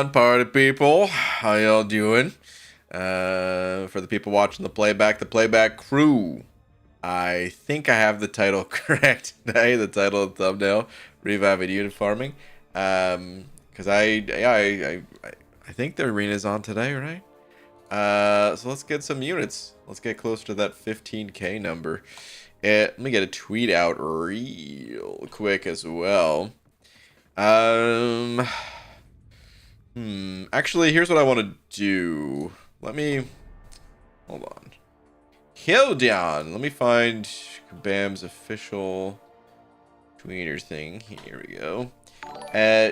on, party people? How y'all doing? For the people watching the playback crew. I think I have the title correct today, the title and thumbnail, Reviving Unit Farming. Because I think the arena's on today, right? So let's get some units. Let's get closer to that 15k number. Let me get a tweet out real quick as well. Actually, here's what I want to do. Hold on. Hold on. Let me find Bam's official tweener thing. Here we go.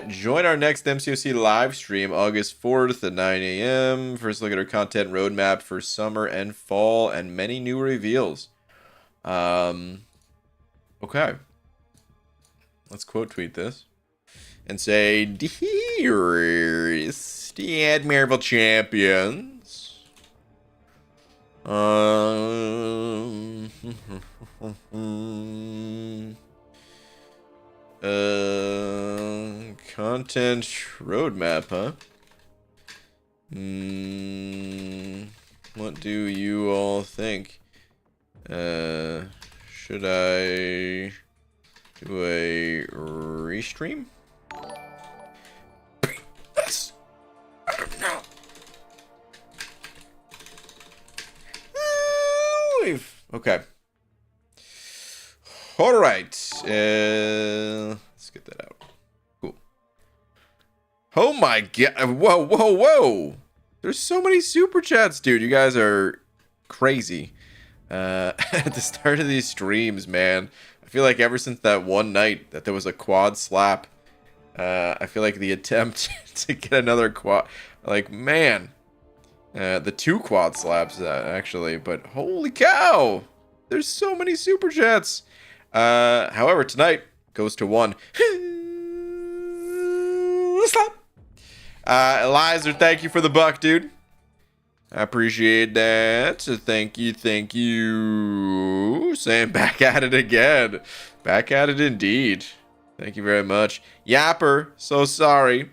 Join our next MCOC live stream August 4th at 9 a.m. First look at our content roadmap for summer and fall and many new reveals. Okay. Let's quote tweet this. And say, dearest Admirable Champions. Content roadmap, huh? What do you all think? Should I do a restream? Yes. I don't know. Okay. All right. Let's get that out. Cool. Oh my god! Whoa! There's so many super chats, dude. You guys are crazy. At the start of these streams, man, I feel like ever since that one night that there was a quad slap, I feel like the attempt to get another quad, like, man, the two quad slaps, actually, but holy cow, there's so many super chats. However, tonight goes to one. Slap. Eliza, thank you for the buck, dude. I appreciate that. So thank you. Saying back at it again. Back at it indeed. Thank you very much. Yapper, so sorry.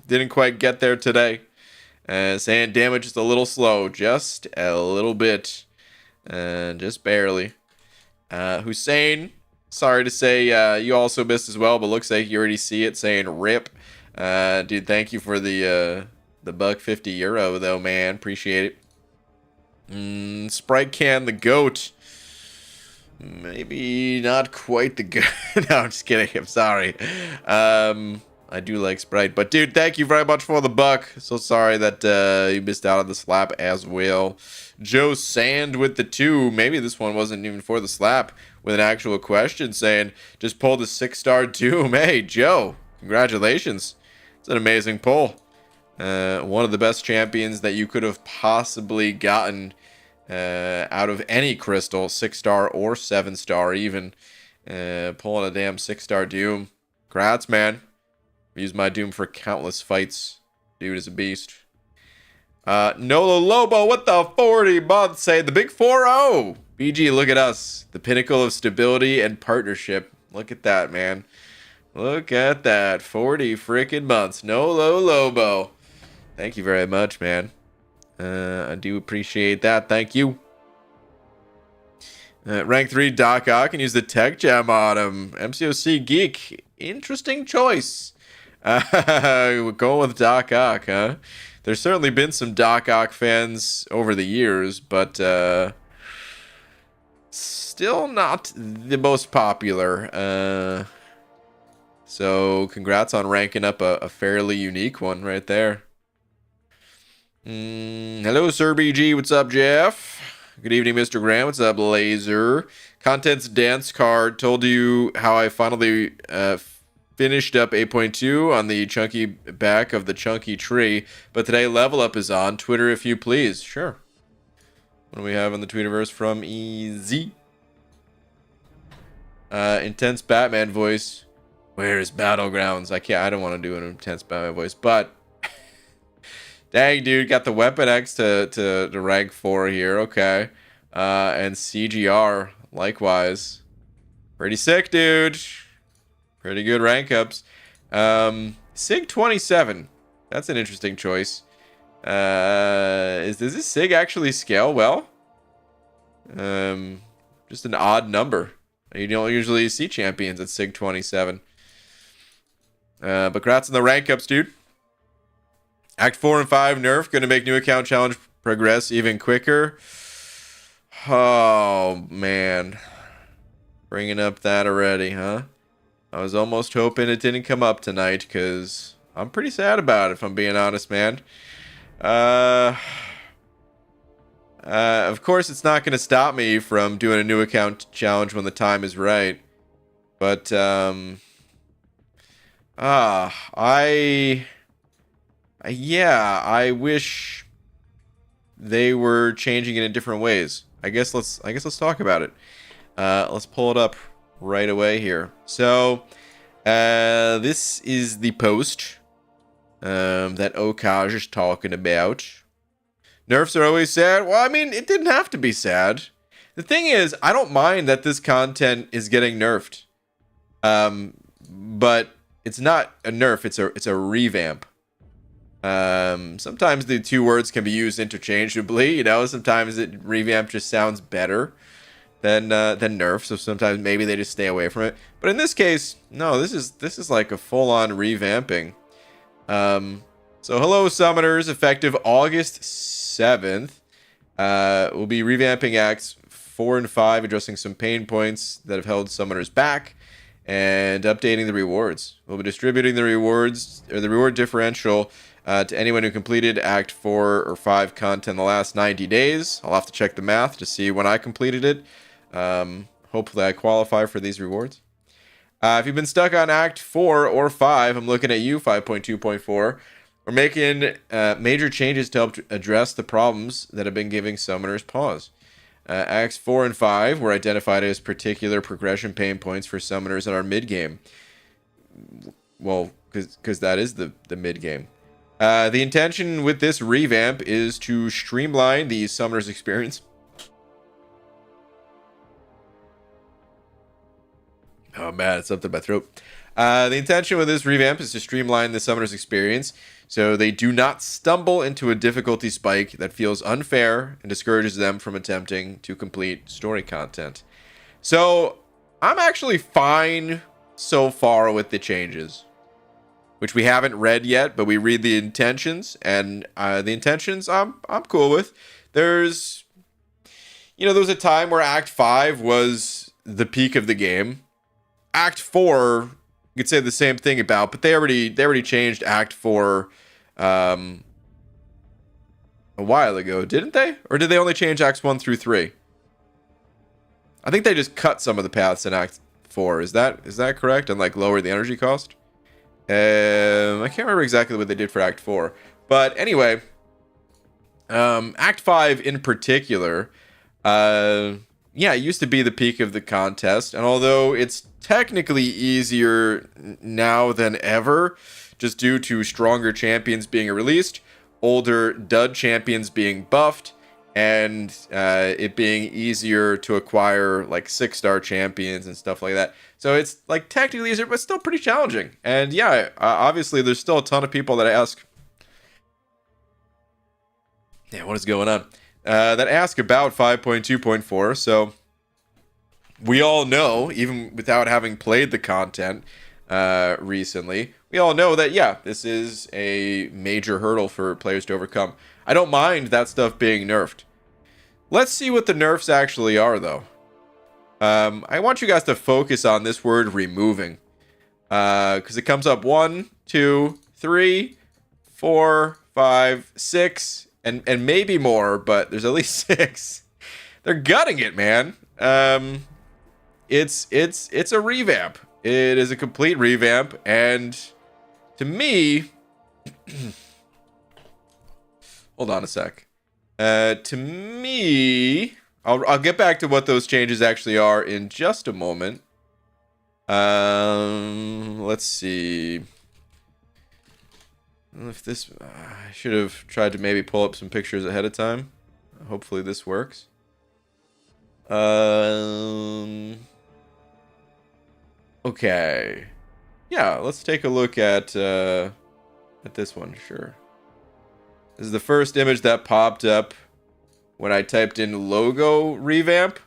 Didn't quite get there today. Saying damage is a little slow. Just a little bit. Just barely. Hussein, sorry to say you also missed as well, but looks like you already see it saying rip. Dude, thank you for the €150 though, man. Appreciate it. Sprite Can the goat. Maybe not quite the goat. No, I'm just kidding. I'm sorry. I do like Sprite, but dude, thank you very much for the buck. So sorry that you missed out on the slap as well. Joe Sand with the 2. Maybe this one wasn't even for the slap, with an actual question saying, just pulled a 6-star Doom. Hey, Joe, congratulations. It's an amazing pull. One of the best champions that you could have possibly gotten out of any crystal, 6-star or 7-star even. Pulling a damn 6-star Doom. Congrats, man. I've used my Doom for countless fights. Dude is a beast. Nolo Lobo, what the 40 months say? The big 4-0. BG, look at us. The pinnacle of stability and partnership. Look at that, man. Look at that. 40 freaking months. Nolo Lobo. Thank you very much, man. I do appreciate that. Thank you. Rank 3 Doc Ock can use the tech gem on him. MCOC Geek. Interesting choice. We're going with Doc Ock, huh? There's certainly been some Doc Ock fans over the years, but still not the most popular. So congrats on ranking up a fairly unique one right there. Hello, Sir BG. What's up, Jeff? Good evening, Mr. Grant. What's up, Laser? Contents dance card. Told you how I finally finished up 8.2 on the chunky back of the chunky tree. But today, level up is on. Twitter, if you please. Sure. What do we have in the Twitterverse from EZ? Intense Batman voice. Where is Battlegrounds? I don't want to do an intense Batman voice, but dang, dude, got the Weapon X to rank 4 here. Okay. And CGR, likewise. Pretty sick, dude. Pretty good rank ups. Sig 27. That's an interesting choice. Does this SIG actually scale well? Just an odd number. You don't usually see champions at SIG 27. But congrats on the rank ups, dude. Act 4 and 5 nerf. Going to make new account challenge progress even quicker. Oh, man. Bringing up that already, huh? I was almost hoping it didn't come up tonight, because I'm pretty sad about it, if I'm being honest, man. Of course, it's not going to stop me from doing a new account challenge when the time is right. But, I wish they were changing it in different ways. I guess let's talk about it. Let's pull it up right away here. So, this is the post that Okaj is talking about. Nerfs are always sad. Well, I mean, it didn't have to be sad. The thing is, I don't mind that this content is getting nerfed. But it's not a nerf, it's a revamp. Sometimes the two words can be used interchangeably, you know, sometimes revamp just sounds better than nerf, so sometimes maybe they just stay away from it. But in this case, no, this is like a full-on revamping. So hello summoners, effective August 7th. We'll be revamping acts 4 and 5, addressing some pain points that have held summoners back, and updating the rewards. We'll be distributing the rewards, or the reward differential, to anyone who completed Act 4 or 5 content in the last 90 days. I'll have to check the math to see when I completed it. Hopefully I qualify for these rewards. If you've been stuck on Act 4 or 5, I'm looking at you, 5.2.4. We're making major changes to help address the problems that have been giving summoners pause. Acts 4 and 5 were identified as particular progression pain points for summoners in our mid-game. Well, because that is the mid-game. The intention with this revamp is to streamline the summoner's experience. Oh man, it's up to my throat. The intention with this revamp is to streamline the summoner's experience so they do not stumble into a difficulty spike that feels unfair and discourages them from attempting to complete story content. So, I'm actually fine so far with the changes, which we haven't read yet, but we read the intentions, and the intentions I'm cool with. There was a time where Act 5 was the peak of the game. Act 4, you could say the same thing about, but they already changed Act 4 a while ago, didn't they? Or did they only change Acts 1 through 3? I think they just cut some of the paths in Act 4. Is that correct? And like lowered the energy cost? I can't remember exactly what they did for Act 4. But anyway, Act 5 in particular, it used to be the peak of the contest. And although it's technically easier now than ever, just due to stronger champions being released, older dud champions being buffed, and it being easier to acquire like 6-star champions and stuff like that. So it's like technically easier, but still pretty challenging. And obviously there's still a ton of people that ask, what is going on? That ask about 5.2.4. So we all know, even without having played the content recently, we all know that, this is a major hurdle for players to overcome. I don't mind that stuff being nerfed. Let's see what the nerfs actually are, though. I want you guys to focus on this word removing. Because it comes up 1, 2, 3, 4, 5, 6, and maybe more, but there's at least 6. They're gutting it, man. It's a revamp. It is a complete revamp, and to me, hold on a sec. To me, I'll get back to what those changes actually are in just a moment. Let's see. If this, I should have tried to maybe pull up some pictures ahead of time. Hopefully this works. Okay. Yeah, let's take a look at At this one, sure. This is the first image that popped up when I typed in logo revamp.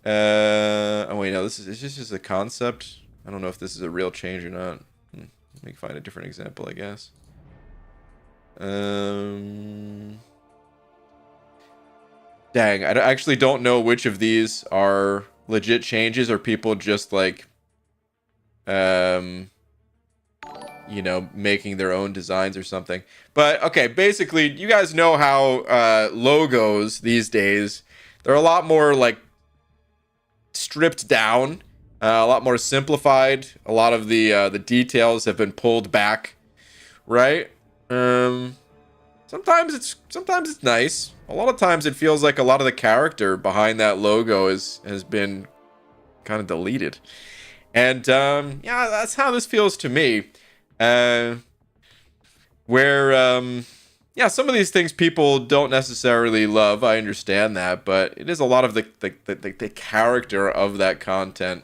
Oh wait, no, this is just a concept. I don't know if this is a real change or not. Let me find a different example, I guess. Dang, I actually don't know which of these are legit changes or people just like, you know, making their own designs or something. But okay, basically, you guys know how logos these days, they're a lot more like stripped down, a lot more simplified. A lot of the details have been pulled back, right? Sometimes it's nice. A lot of times it feels like a lot of the character behind that logo has been kind of deleted. And yeah, that's how this feels to me. Where yeah, some of these things people don't necessarily love. I understand that, but it is a lot of the character of that content.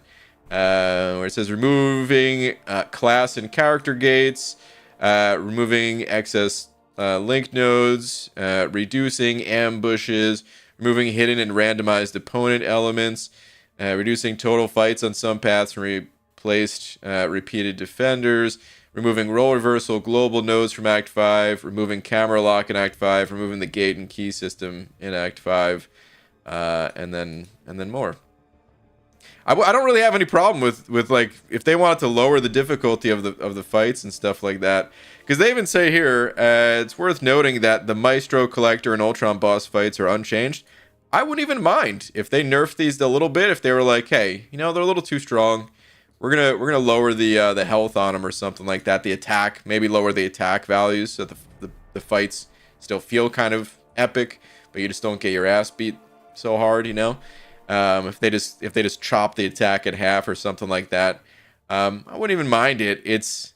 Where it says removing class and character gates, removing excess link nodes, reducing ambushes, removing hidden and randomized opponent elements, reducing total fights on some paths, and replaced repeated defenders, removing role reversal global nodes from Act 5, removing camera lock in Act 5, removing the gate and key system in Act 5, and then more. I don't really have any problem with like if they wanted to lower the difficulty of the fights and stuff like that, because they even say here it's worth noting that the Maestro, Collector, and Ultron boss fights are unchanged. I wouldn't even mind if they nerfed these a little bit. If they were like, hey, you know, they're a little too strong, we're gonna lower the health on them or something like that. The attack, maybe lower the attack values so the fights still feel kind of epic, but you just don't get your ass beat so hard, you know. If they just chop the attack in half or something like that, I wouldn't even mind it. It's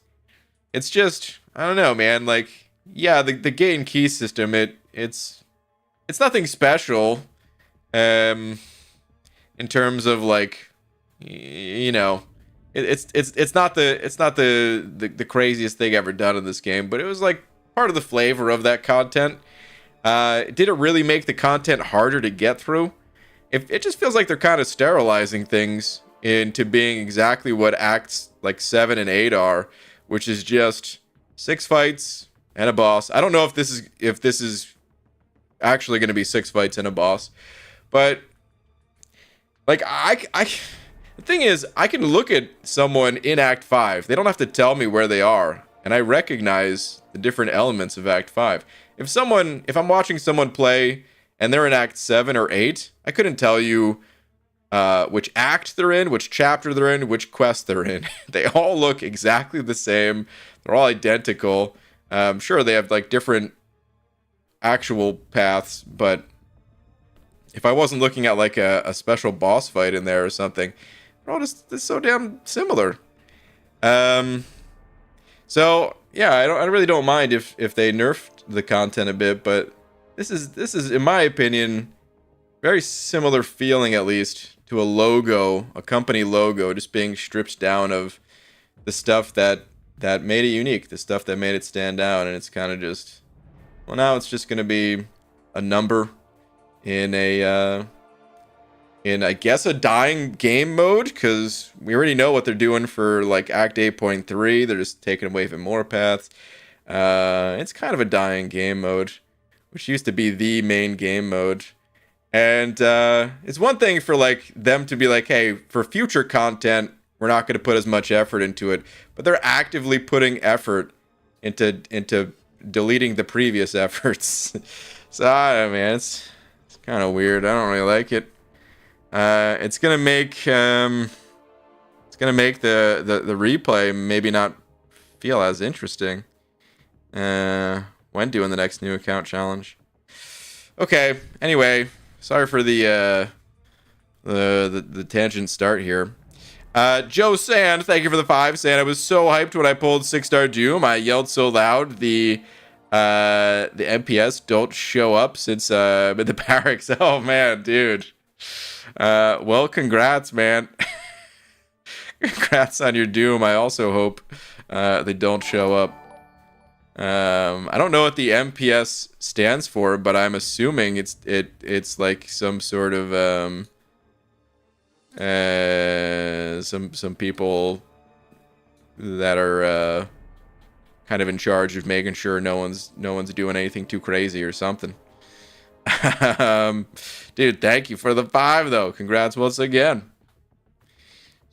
just, I don't know, man. Like, yeah, the gate and key system, it's nothing special, in terms of like, you know, it's not the craziest thing ever done in this game, but it was like part of the flavor of that content. Did it really make the content harder to get through? It just feels like they're kind of sterilizing things into being exactly what acts like 7 and 8 are, which is just 6 fights and a boss. I don't know if this is actually going to be 6 fights and a boss, but like the thing is, I can look at someone in Act 5. They don't have to tell me where they are, and I recognize the different elements of Act 5. If I'm watching someone play and they're in Act 7 or 8, I couldn't tell you which act they're in, which chapter they're in, which quest they're in. They all look exactly the same. They're all identical. Sure, they have like different actual paths, but if I wasn't looking at like a special boss fight in there or something, they're all just so damn similar. So yeah, I really don't mind if they nerfed the content a bit, but this is in my opinion very similar feeling, at least, to a logo, a company logo, just being stripped down of the stuff that made it unique, the stuff that made it stand out, and it's kind of just, well, now it's just gonna be a number in I guess a dying game mode, because we already know what they're doing for like Act 8.3. They're just taking away even more paths. It's kind of a dying game mode, which used to be the main game mode. And it's one thing for like them to be like, hey, for future content, we're not going to put as much effort into it, but they're actively putting effort into deleting the previous efforts. So I don't know, man, it's kind of weird. I don't really like it. It's gonna make the replay maybe not feel as interesting when doing the next new account challenge. Okay. Anyway, sorry for the tangent start here. Joe Sand, thank you for the 5. Sand, I was so hyped when I pulled 6-star Doom. I yelled so loud the MPS don't show up since I'm in the barracks. Oh man, dude. Well, congrats, man. Congrats on your Doom. I also hope they don't show up. I don't know what the MPS stands for, but I'm assuming it's like some sort of some people that are kind of in charge of making sure no one's doing anything too crazy or something. Dude, thank you for the 5 though. Congrats once again.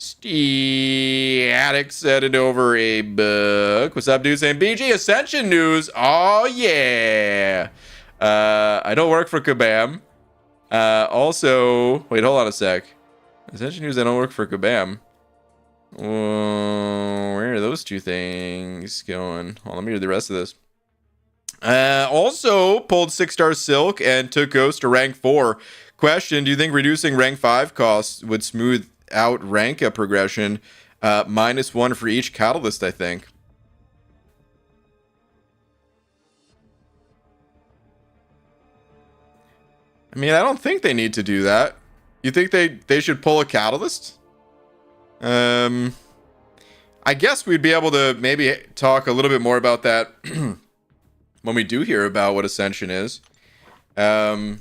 Static sent it over a book. What's up, dude? Saying BG Ascension news. Oh yeah. I don't work for Kabam. Also, wait, hold on a sec. Ascension news. I don't work for Kabam. Where are those two things going? Hold on, let me read the rest of this. Also pulled 6-star Silk and took Ghost to rank 4. Question: do you think reducing rank 5 costs would smooth out rank up progression? -1 for each catalyst, I think. I mean, I don't think they need to do that. You think they should pull a catalyst? I guess we'd be able to maybe talk a little bit more about that when we do hear about what Ascension is. Because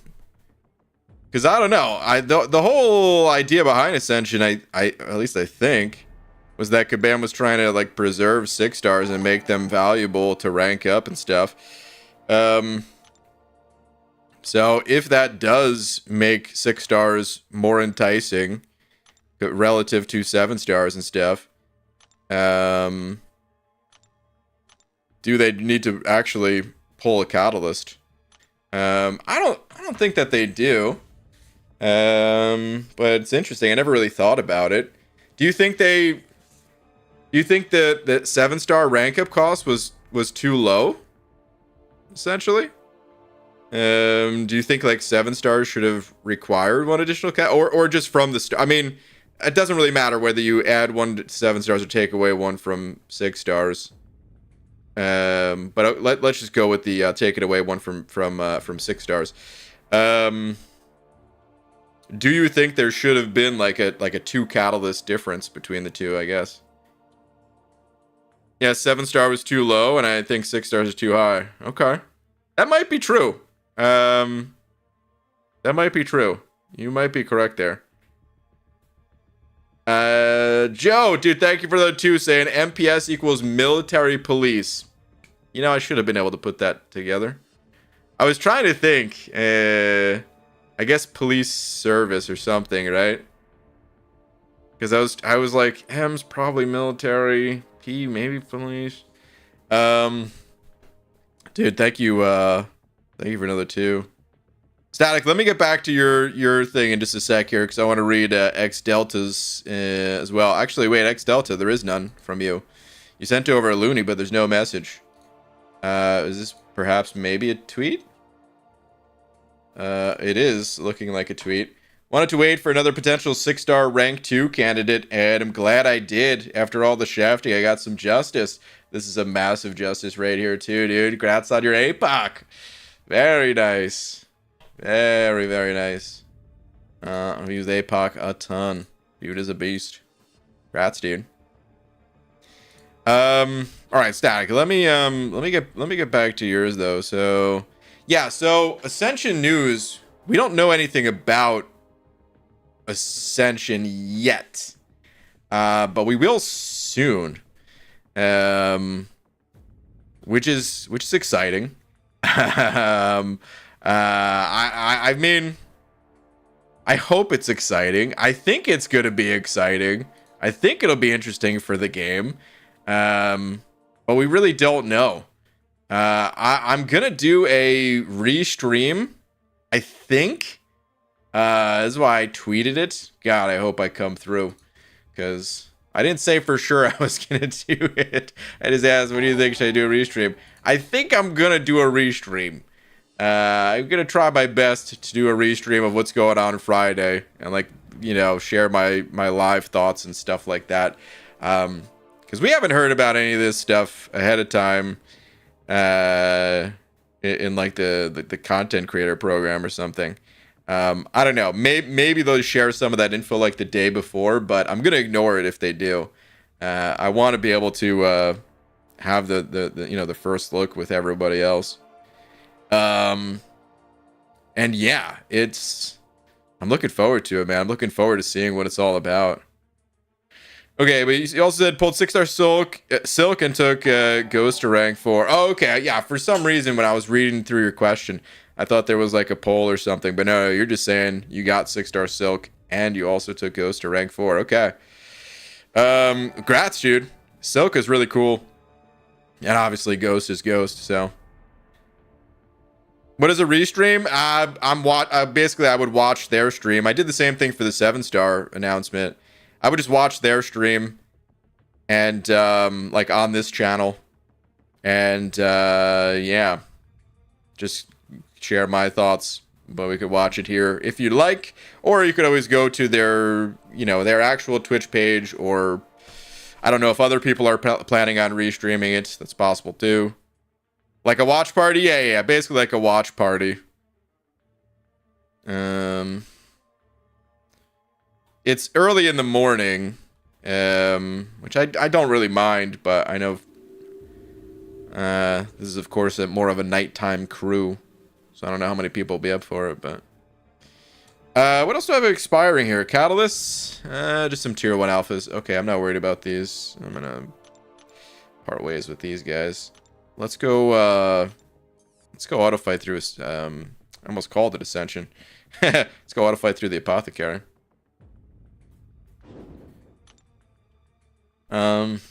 I don't know, the whole idea behind Ascension, I at least I think, was that Kabam was trying to like preserve 6-stars and make them valuable to rank up and stuff. So if that does make 6-stars more enticing relative to 7-stars and stuff, do they need to actually pull a catalyst? I don't think that they do. But it's interesting. I never really thought about it. Do you think that 7-star rank up cost was too low? Essentially? Do you think like 7-stars should have required one additional or just from the start? I mean, it doesn't really matter whether you add 1 to 7-stars or take away 1 from 6-stars. But let's just go with the take it away 1 from 6-stars. Do you think there should have been like a 2 catalyst difference between the two? I guess. Yeah, 7-star was too low, and I think 6-stars is too high. Okay, that might be true. That might be true. You might be correct there. Joe, dude, thank you for the 2 saying MPS equals military police. You know, I should have been able to put that together. I was trying to think. I guess police service or something, right? Because I was like, M's probably military, P maybe police. Dude, thank you for another 2. Static, let me get back to your thing in just a sec here, because I want to read X Delta's as well. Actually, wait, X Delta, there is none from you. You sent over a loony, but there's no message. Is this perhaps maybe a tweet? It is looking like a tweet. Wanted to wait for another potential 6-star rank 2 candidate, and I'm glad I did. After all the shafting, I got some justice. This is a massive justice right here too, dude. Congrats on your APOC. Very nice. Very, very nice. I've used APOC a ton. Viewed as a beast. Congrats, dude. All right, Static. Let me get back to yours though. So, yeah. So Ascension news. We don't know anything about Ascension yet, but we will soon. Which is exciting. I mean, I hope it's exciting. I think it's gonna be exciting. I think it'll be interesting for the game. But we really don't know. I'm gonna do a restream, I think. This is why I tweeted it. God, I hope I come through, because I didn't say for sure I was gonna do it. I just asked, what do you think? Should I do a restream? I think I'm gonna do a restream. I'm gonna try my best to do a restream of what's going on Friday, and like, you know, share my live thoughts and stuff like that. Because we haven't heard about any of this stuff ahead of time, in like the content creator program or something. I don't know. Maybe they'll share some of that info like the day before, but I'm gonna ignore it if they do. I want to be able to have the you know, the first look with everybody else. And yeah, I'm looking forward to it, man. I'm looking forward to seeing what it's all about. Okay, but you also said pulled 6-star silk and took ghost to rank 4. Oh, okay, yeah. For some reason, when I was reading through your question, I thought there was like a poll or something. But no, you're just saying you got 6-star silk and you also took ghost to rank 4. Okay. Grats, dude. Silk is really cool, and obviously ghost is ghost. So, what is a restream? Basically I would watch their stream. I did the same thing for the 7-star announcement. I would just watch their stream and like on this channel, and yeah, just share my thoughts. But we could watch it here if you'd like, or you could always go to their, you know, their actual Twitch page, or I don't know if other people are planning on restreaming it. That's possible too. Like a watch party, yeah, basically like a watch party. It's early in the morning, which I don't really mind, but I know this is, of course, more of a nighttime crew, so I don't know how many people will be up for it, but... what else do I have expiring here? Catalysts? Just some tier 1 alphas. Okay, I'm not worried about these. I'm gonna part ways with these guys. Let's go auto fight through, I almost called it Ascension. Let's go auto fight through the Apothecary. Ando,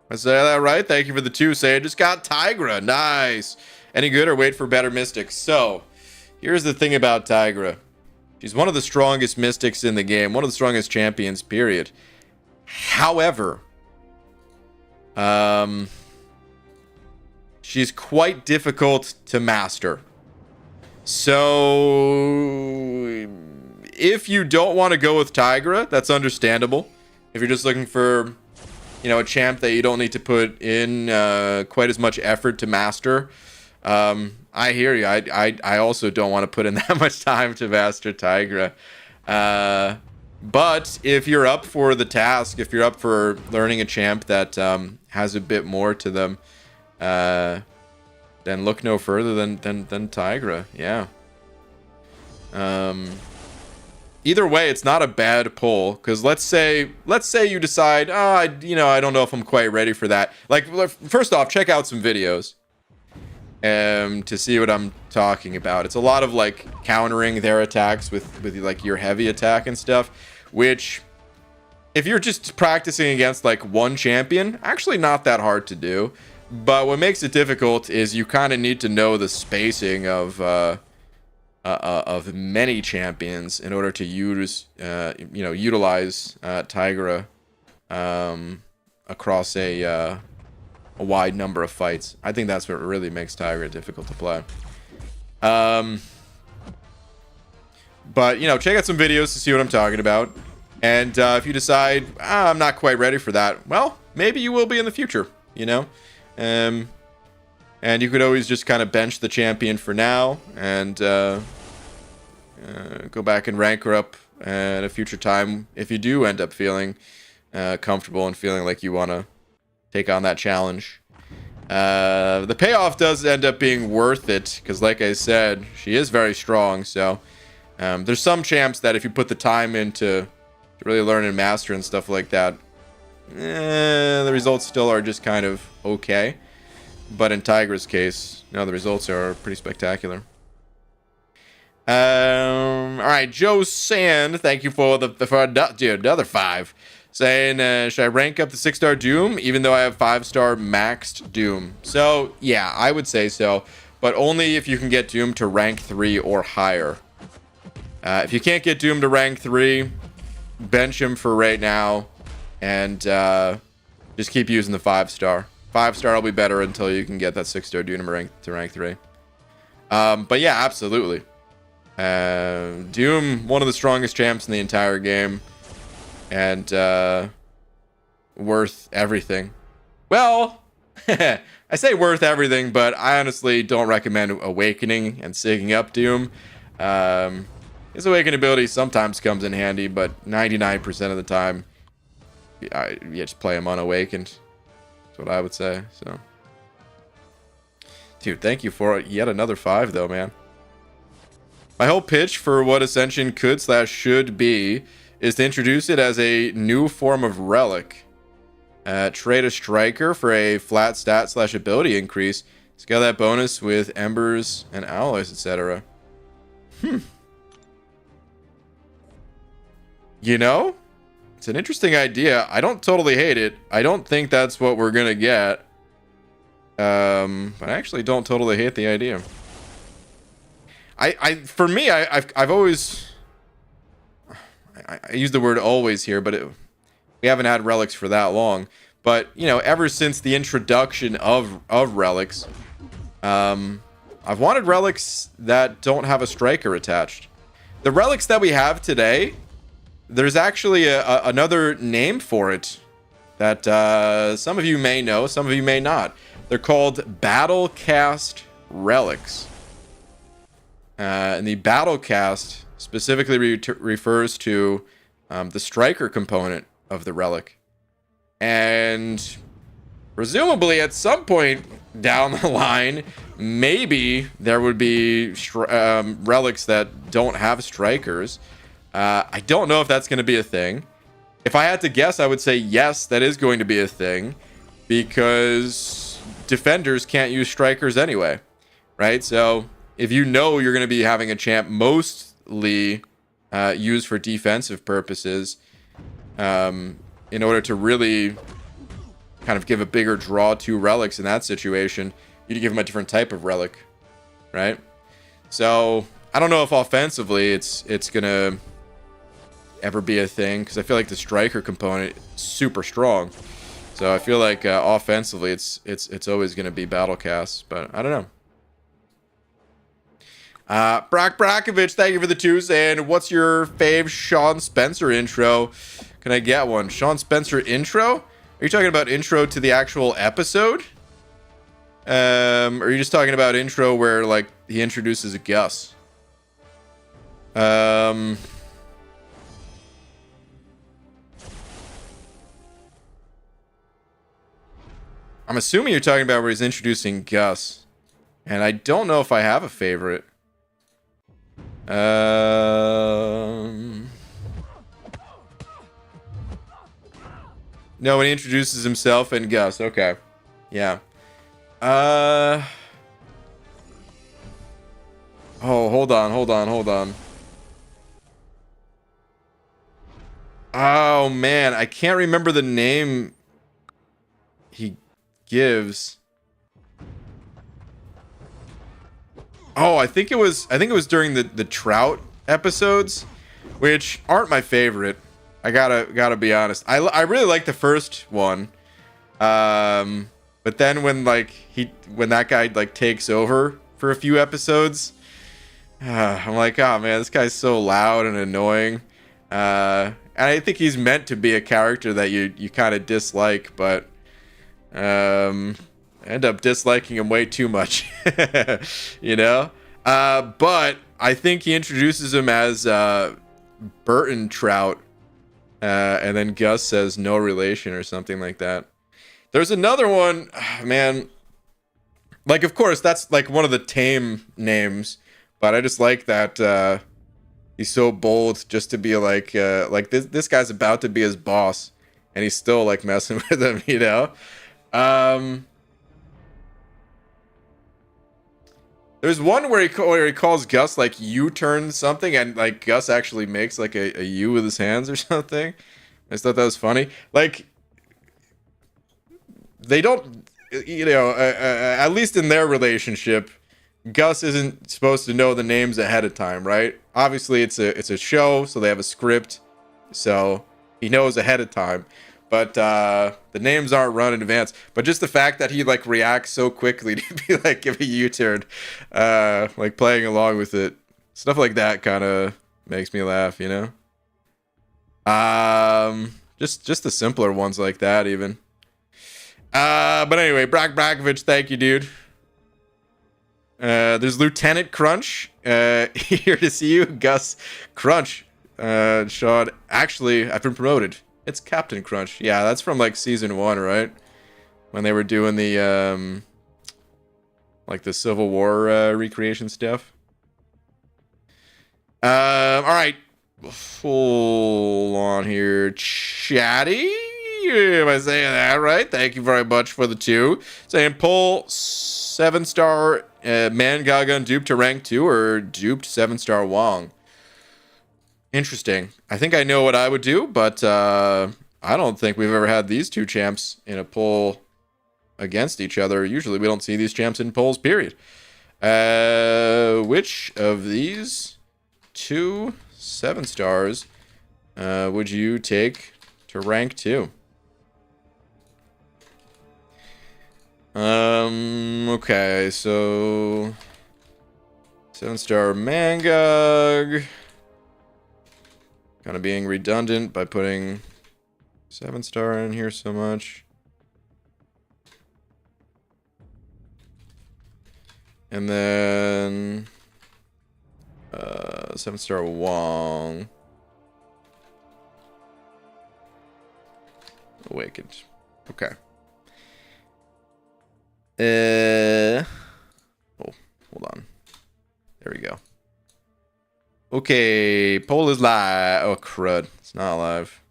I say that right? Thank you for the 2. Say I just got Tigra. Nice. Any good or wait for better mystics? So, here's the thing about Tigra. She's one of the strongest mystics in the game. One of the strongest champions, period. However, she's quite difficult to master. So, if you don't want to go with Tigra, that's understandable. If you're just looking for, you know, a champ that you don't need to put in quite as much effort to master, I hear you. I also don't want to put in that much time to master Tigra. But if you're up for the task, if you're up for learning a champ that has a bit more to them, then look no further than Tigra. Yeah. Either way, it's not a bad pull, because let's say you decide, I don't know if I'm quite ready for that. Like, first off, check out some videos to see what I'm talking about. It's a lot of like countering their attacks with like your heavy attack and stuff, which if you're just practicing against like one champion, actually not that hard to do. But what makes it difficult is you kind of need to know the spacing of many champions in order to utilize Tigra across a wide number of fights. I think that's what really makes Tigra difficult to play. But check out some videos to see what I'm talking about. And if you decide I'm not quite ready for that, well, maybe you will be in the future. And you could always just kind of bench the champion for now and go back and rank her up at a future time if you do end up feeling comfortable and feeling like you want to take on that challenge. The payoff does end up being worth it because, like I said, she is very strong. So there's some champs that if you put the time into to really learn and master and stuff like that, the results still are just kind of okay. But in Tigra's case, the results are pretty spectacular. All right, Joe Sand, thank you for another 5. Saying, should I rank up the 6-star Doom even though I have 5-star maxed Doom? So, yeah, I would say so, but only if you can get Doom to rank 3 or higher. If you can't get Doom to rank 3, bench him for right now, and just keep using the 5-star. 5-star will be better until you can get that 6-star Doom to rank 3. But yeah, absolutely. Doom, one of the strongest champs in the entire game. And worth everything. Well, I say worth everything, but I honestly don't recommend Awakening and Sigging up Doom. His Awakening ability sometimes comes in handy, but 99% of the time, you just play him unawakened. That's what I would say. So, dude, thank you for yet another 5, though, man. My whole pitch for what Ascension could/should be is to introduce it as a new form of relic. Trade a striker for a flat stat/ability increase. Scale that bonus with embers and alloys, etc. You know, it's an interesting idea. I don't totally hate it. I don't think that's what we're gonna get. But I actually don't totally hate the idea. For me, I've always, I use the word always here, but we haven't had relics for that long. But you know, ever since the introduction of relics, I've wanted relics that don't have a striker attached. The relics that we have today, there's actually another name for it that some of you may know, some of you may not. They're called battle cast relics. And the battle cast specifically refers to the striker component of the relic. And presumably at some point down the line, maybe there would be relics that don't have strikers. I don't know if that's going to be a thing. If I had to guess, I would say yes, that is going to be a thing, because defenders can't use strikers anyway, right? So if you know you're going to be having a champ mostly used for defensive purposes, in order to really kind of give a bigger draw to relics in that situation, you'd give them a different type of relic, right? So I don't know if offensively it's gonna ever be a thing, because I feel like the striker component is super strong. So I feel like offensively it's always gonna be battle casts, but I don't know. Brock Brackovich, thank you for the 2s. And what's your fave Sean Spencer intro? Can I get one? Sean Spencer intro? Are you talking about intro to the actual episode? Or are you just talking about intro where, like, he introduces a Gus? I'm assuming you're talking about where he's introducing Gus. And I don't know if I have a favorite. No, when he introduces himself and Gus. Okay. Yeah. Oh, hold on. Oh, man. I can't remember the name he gives. Oh, I think it was during the Trout episodes, which aren't my favorite. I gotta be honest. I really like the first one, but then when that guy like takes over for a few episodes, I'm like, oh man, this guy's so loud and annoying. And I think he's meant to be a character that you kind of dislike, but end up disliking him way too much, you know. But I think he introduces him as Burton Trout. And then Gus says no relation or something like that. There's another one, man. Like, of course, that's like one of the tame names, but I just like that he's so bold just to be like this guy's about to be his boss, and he's still like messing with him, you know. There's one where he calls Gus like U-turn something, and like Gus actually makes like a U with his hands or something. I just thought that was funny. Like, they don't, you know, at least in their relationship, Gus isn't supposed to know the names ahead of time, right? Obviously, it's a show, so they have a script, so he knows ahead of time. But the names aren't run in advance. But just the fact that he like reacts so quickly to be like give a U-turn, like playing along with it, stuff like that kind of makes me laugh, you know. Just the simpler ones like that even. But anyway, Brock Brackovich, thank you, dude. There's Lieutenant Crunch. Here to see you, Gus Crunch. Sean, actually, I've been promoted. It's Captain Crunch. Yeah, that's from like season 1, right? When they were doing the like the Civil War recreation stuff. All right. Hold on here. Chatty? Am I saying that right? Thank you very much for the 2. Saying pull 7-star Mangaga dupe to rank 2 or duped 7-star Wong. Interesting. I think I know what I would do, but I don't think we've ever had these 2 champs in a poll against each other. Usually we don't see these champs in polls, period. Which of these 2 7-stars would you take to rank 2? Okay, so 7-star Mangog. Kind of being redundant by putting 7-star in here so much. And then 7-star Wong. Awakened. Okay. Oh, hold on. There we go. Okay, poll is live. Oh, crud. It's not live.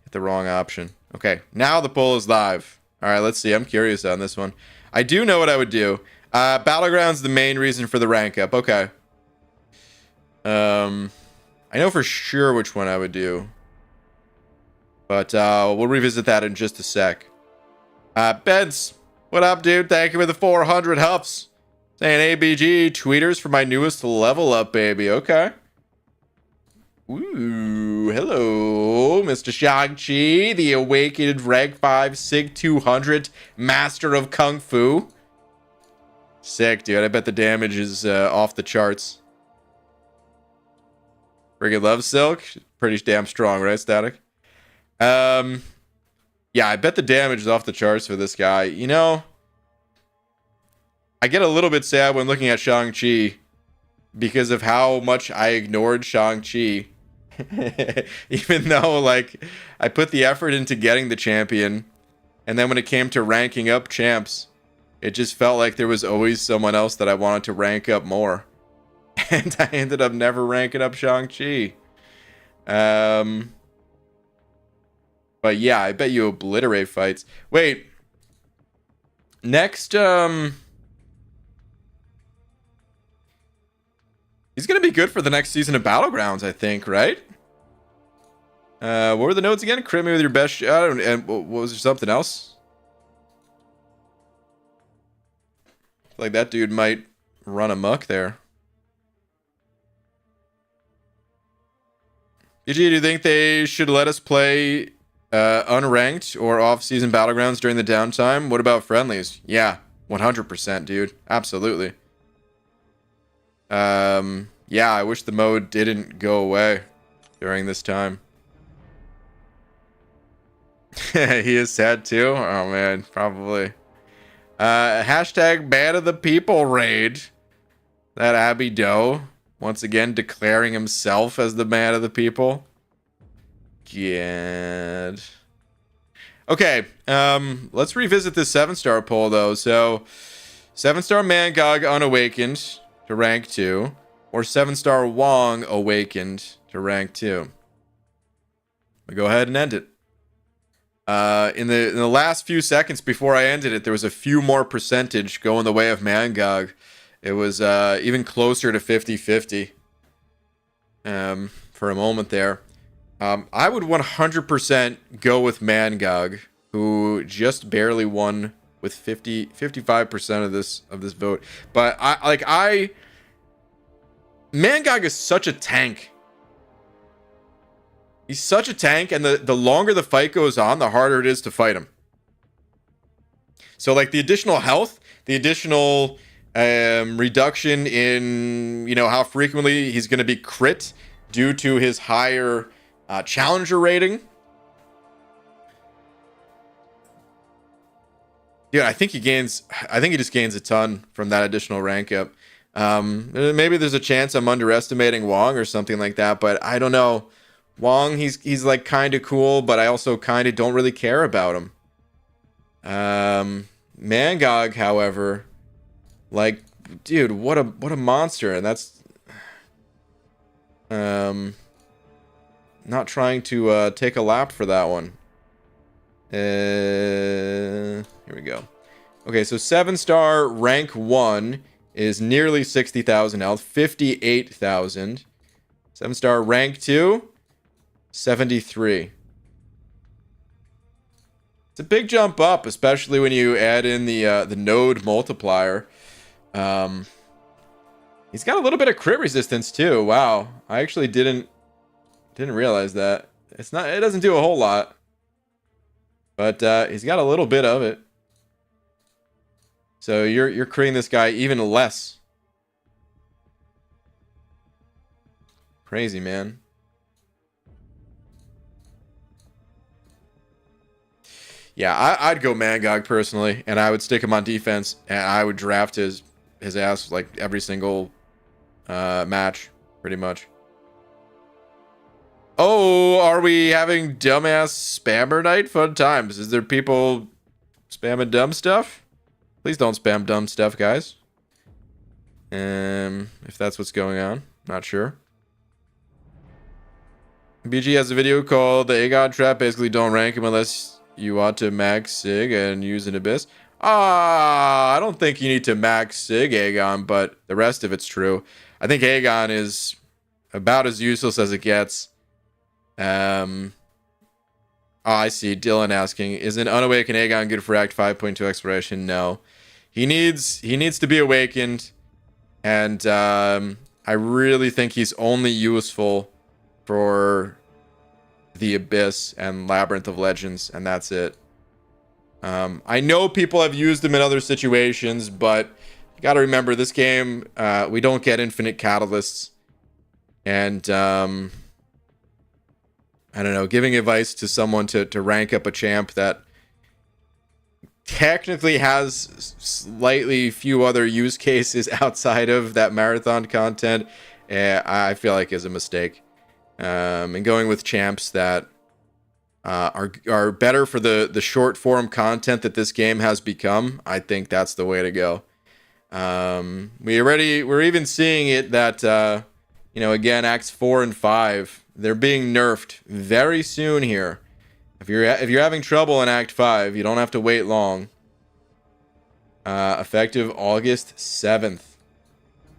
Hit the wrong option. Okay, now the poll is live. All right, let's see. I'm curious on this one. I do know what I would do. Battleground's the main reason for the rank up. Okay. I know for sure which one I would do. But we'll revisit that in just a sec. Beds, what up, dude? Thank you for the 400 huffs. Saying ABG tweeters for my newest level up, baby. Okay. Ooh, hello, Mr. Shang-Chi, the awakened rank 5 Sig 200 master of Kung Fu. Sick, dude. I bet the damage is off the charts. Friggin' love Silk. Pretty damn strong, right, Static? Yeah, I bet the damage is off the charts for this guy. You know, I get a little bit sad when looking at Shang-Chi because of how much I ignored Shang-Chi. Even though, like, I put the effort into getting the champion, and then when it came to ranking up champs, it just felt like there was always someone else that I wanted to rank up more. And I ended up never ranking up Shang-Chi. But yeah, I bet you obliterate fights. Wait. Next, he's gonna be good for the next season of Battlegrounds, I think, right? What were the notes again? Crit me with your best shot, and what was there something else? Like that dude might run amok there. BG, do you think they should let us play unranked or off-season Battlegrounds during the downtime? What about friendlies? Yeah, 100%, dude. Absolutely. Yeah, I wish the mode didn't go away during this time. He is sad too? Oh man, probably. Hashtag ban of the people raid. That Abby Doe once again declaring himself as the man of the people. God. Okay, let's revisit this 7-star poll though. So 7-star Mangog unawakened to rank 2, or 7-star Wong awakened to rank 2. I'll go ahead and end it. In the last few seconds before I ended it, there was a few more percentage going the way of Mangog. It was even closer to 50-50 for a moment there. I would 100% go with Mangog, who just barely won with 55% of this vote. But Mangog is such a tank. He's such a tank, and the longer the fight goes on, the harder it is to fight him. So, like, the additional health, the additional reduction in, how frequently he's going to be crit due to his higher challenger rating. Dude, I think he just gains a ton from that additional rank up. Maybe there's a chance I'm underestimating Wong or something like that, but I don't know Wong, he's like kind of cool, but I also kind of don't really care about him. Mangog, however, like, dude, what a monster, and that's not trying to take a lap for that one. Here we go. Okay, so 7-star rank 1 is nearly 60,000 health, 58,000. 7-star rank 2, 73. It's a big jump up, especially when you add in the node multiplier. He's got a little bit of crit resistance too. Wow, I actually didn't realize that. It doesn't do a whole lot, but he's got a little bit of it. So you're critting this guy even less. Crazy, man. Yeah, I'd go Mangog personally, and I would stick him on defense, and I would draft his ass like every single match, pretty much. Oh, are we having dumbass spammer night? Fun times. Is there people spamming dumb stuff? Please don't spam dumb stuff, guys. If that's what's going on, not sure. BG has a video called the Aegon Trap. Basically, don't rank him unless you want to max Sig and use an Abyss. I don't think you need to max Sig Aegon, but the rest of it's true. I think Aegon is about as useless as it gets. I see. Dylan asking, is an unawakened Aegon good for Act 5.2 exploration? No. He needs to be awakened, and I really think he's only useful for the Abyss and Labyrinth of Legends, and that's it. I know people have used him in other situations, but you got to remember this game, we don't get infinite catalysts, and I don't know, giving advice to someone to rank up a champ that technically has slightly few other use cases outside of that marathon content, I feel like is a mistake. And going with champs that are better for the short form content that this game has become, I think that's the way to go. We're even seeing it that again, acts 4 and 5, they're being nerfed very soon here. If you're having trouble in Act 5, you don't have to wait long. Effective August 7th.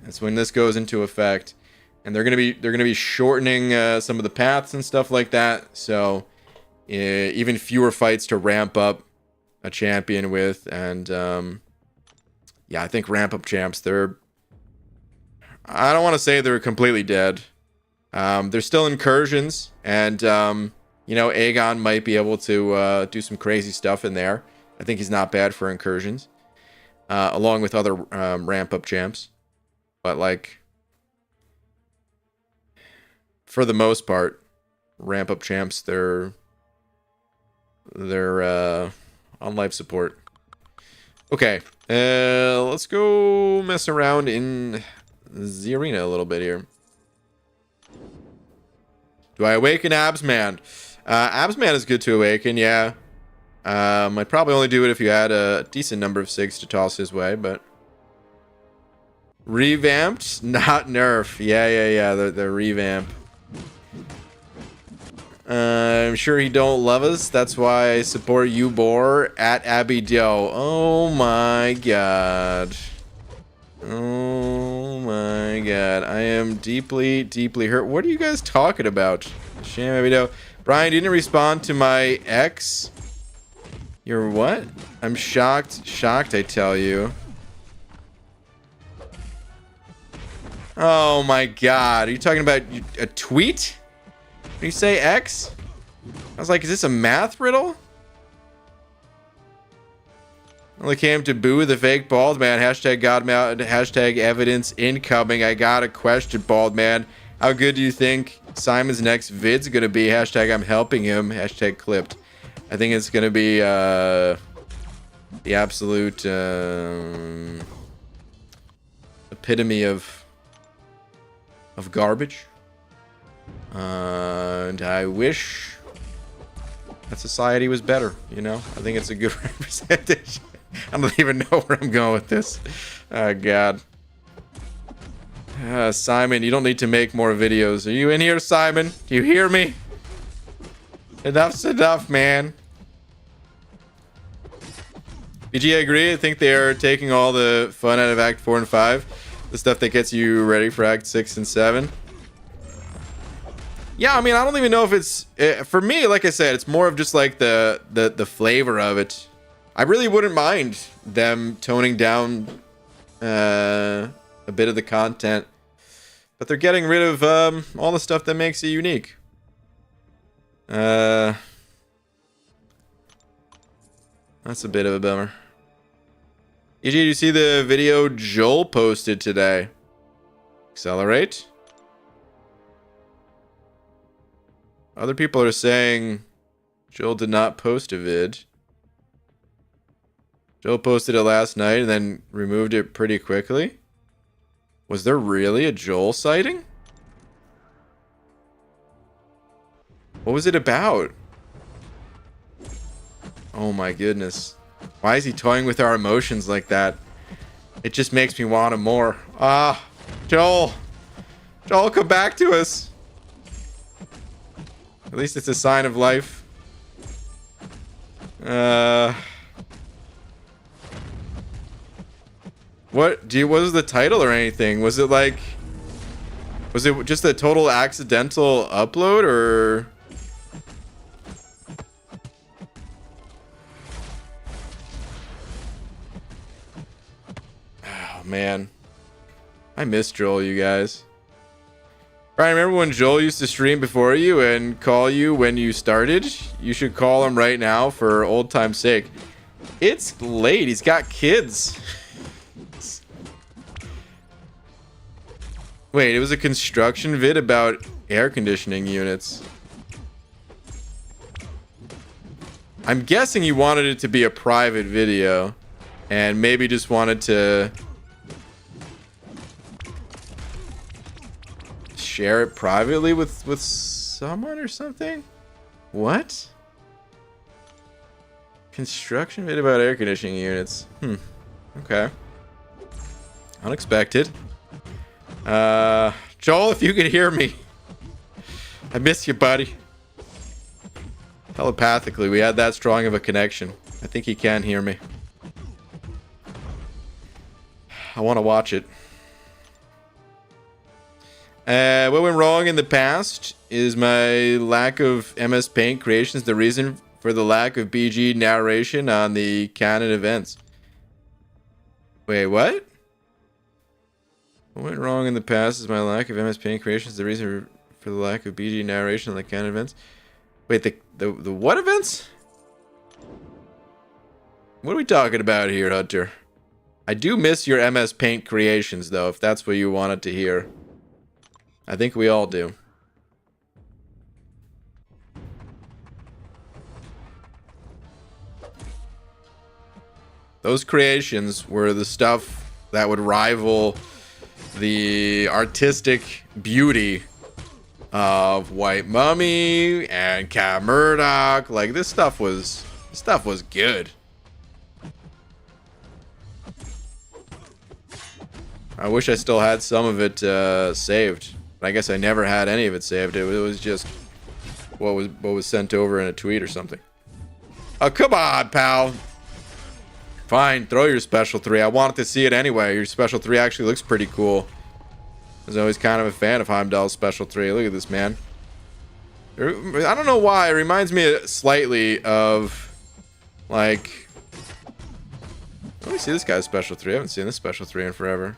That's when this goes into effect, and they're gonna be shortening some of the paths and stuff like that. So even fewer fights to ramp up a champion with, and yeah, I think ramp up champs, I don't want to say they're completely dead. They're still incursions, and Aegon might be able to do some crazy stuff in there. I think he's not bad for incursions, along with other ramp up champs. But like, for the most part, ramp up champs, they're on life support. Okay, let's go mess around in the arena a little bit here. Do I awaken Absman? Absman is good to awaken, yeah. I'd probably only do it if you had a decent number of SIGs to toss his way, but... Revamped? Not nerf. Yeah, the revamp. I'm sure he don't love us. That's why I support you, Bor, at Abby Doe. Oh my god. Oh my god. I am deeply, deeply hurt. What are you guys talking about? Shame Abby Doe. Brian, you didn't respond to my ex. You're what? I'm shocked. Shocked, I tell you. Oh my god. Are you talking about a tweet? Did you say X? I was like, is this a math riddle? Only came to boo the fake bald man. Hashtag Godmount. Hashtag evidence incoming. I got a question, bald man. How good do you think Simon's next vid's gonna be? Hashtag I'm helping him. Hashtag clipped. I think it's gonna be the absolute epitome of garbage. And I wish that society was better, you know? I think it's a good representation. I don't even know where I'm going with this. Oh, God. Simon, you don't need to make more videos. Are you in here, Simon? Do you hear me? Enough's enough, man. BG, I agree. I think they're taking all the fun out of Act 4 and 5. The stuff that gets you ready for Act 6 and 7. Yeah, I mean, I don't even know if it's... for me, like I said, it's more of just like the flavor of it. I really wouldn't mind them toning down a bit of the content. But they're getting rid of all the stuff that makes it unique. That's a bit of a bummer. EG, did you see the video Joel posted today? Accelerate. Other people are saying Joel did not post a vid. Joel posted it last night and then removed it pretty quickly. Was there really a Joel sighting? What was it about? Oh my goodness. Why is he toying with our emotions like that? It just makes me want him more. Ah, Joel. Joel, come back to us. At least it's a sign of life. What was the title or anything? Was it like... Was it just a total accidental upload or... Oh, man. I miss Joel, you guys. Brian, remember when Joel used to stream before you and call you when you started? You should call him right now for old time's sake. It's late. He's got kids. Wait, it was a construction vid about air conditioning units. I'm guessing he wanted it to be a private video and maybe just wanted to share it privately with someone or something? What? Construction vid about air conditioning units. Okay. Unexpected. Joel, if you can hear me, I miss you, buddy. Telepathically, we had that strong of a connection. I think he can hear me. I want to watch it. What went wrong in the past is my lack of MS Paint creations, the reason for the lack of BG narration on the canon events. Wait, what? What went wrong in the past is my lack of MS Paint creations, the reason for the lack of BG narration on the canon events. Wait, the what events? What are we talking about here, Hunter? I do miss your MS Paint creations, though, if that's what you wanted to hear. I think we all do. Those creations were the stuff that would rival the artistic beauty of White Mummy and Cat Murdoch. Like, this stuff was good. I wish I still had some of it saved. I guess I never had any of it saved. It was just what was sent over in a tweet or something. Oh, come on, pal. Fine, throw your special 3. I wanted to see it anyway. Your special 3 actually looks pretty cool. I was always kind of a fan of Heimdall's special 3. Look at this, man. I don't know why. It reminds me slightly of, like... Let me see this guy's special 3. I haven't seen this special 3 in forever.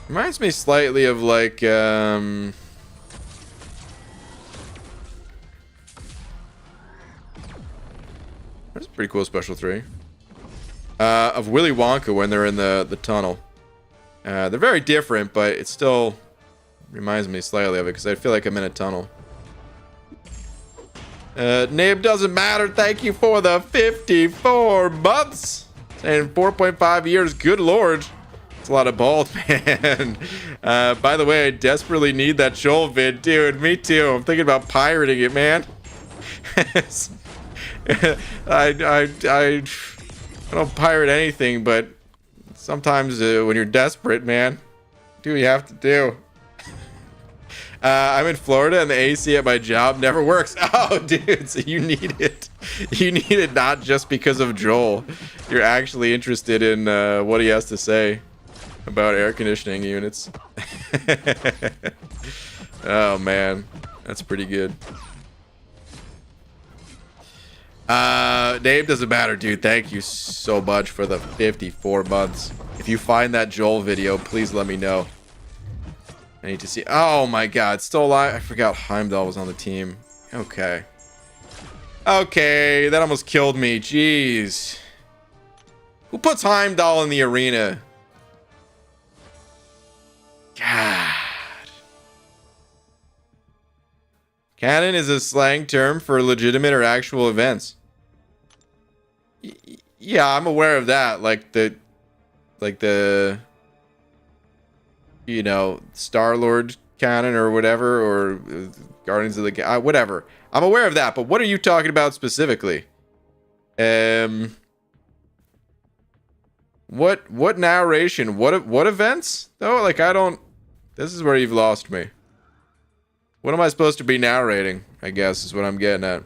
Reminds me slightly of, like, That's a pretty cool special 3. Of Willy Wonka when they're in the tunnel. They're very different, but it still reminds me slightly of it because I feel like I'm in a tunnel. Name doesn't matter. Thank you for the 54 months and 4.5 years. Good lord. It's a lot of both, man. By the way, I desperately need that Joel vid, dude. Me too. I'm thinking about pirating it, man. I don't pirate anything, but sometimes when you're desperate, man, do what you have to do. I'm in Florida and the AC at my job never works. Oh, dude, so you need it. You need it not just because of Joel. You're actually interested in what he has to say about air conditioning units. Oh, man. That's pretty good. Name doesn't matter, dude. Thank you so much for the 54 months. If you find that Joel video, please let me know. I need to see. Oh my god, still alive. I forgot Heimdall was on the team. Okay. Okay, that almost killed me. Jeez. Who puts Heimdall in the arena? God. Canon is a slang term for legitimate or actual events. Yeah, I'm aware of that. Like the you know, Star-Lord canon or whatever, or Guardians of the whatever. I'm aware of that, but what are you talking about specifically? What narration? What events? No, like I don't. This is where you've lost me. What am I supposed to be narrating? I guess is what I'm getting at. I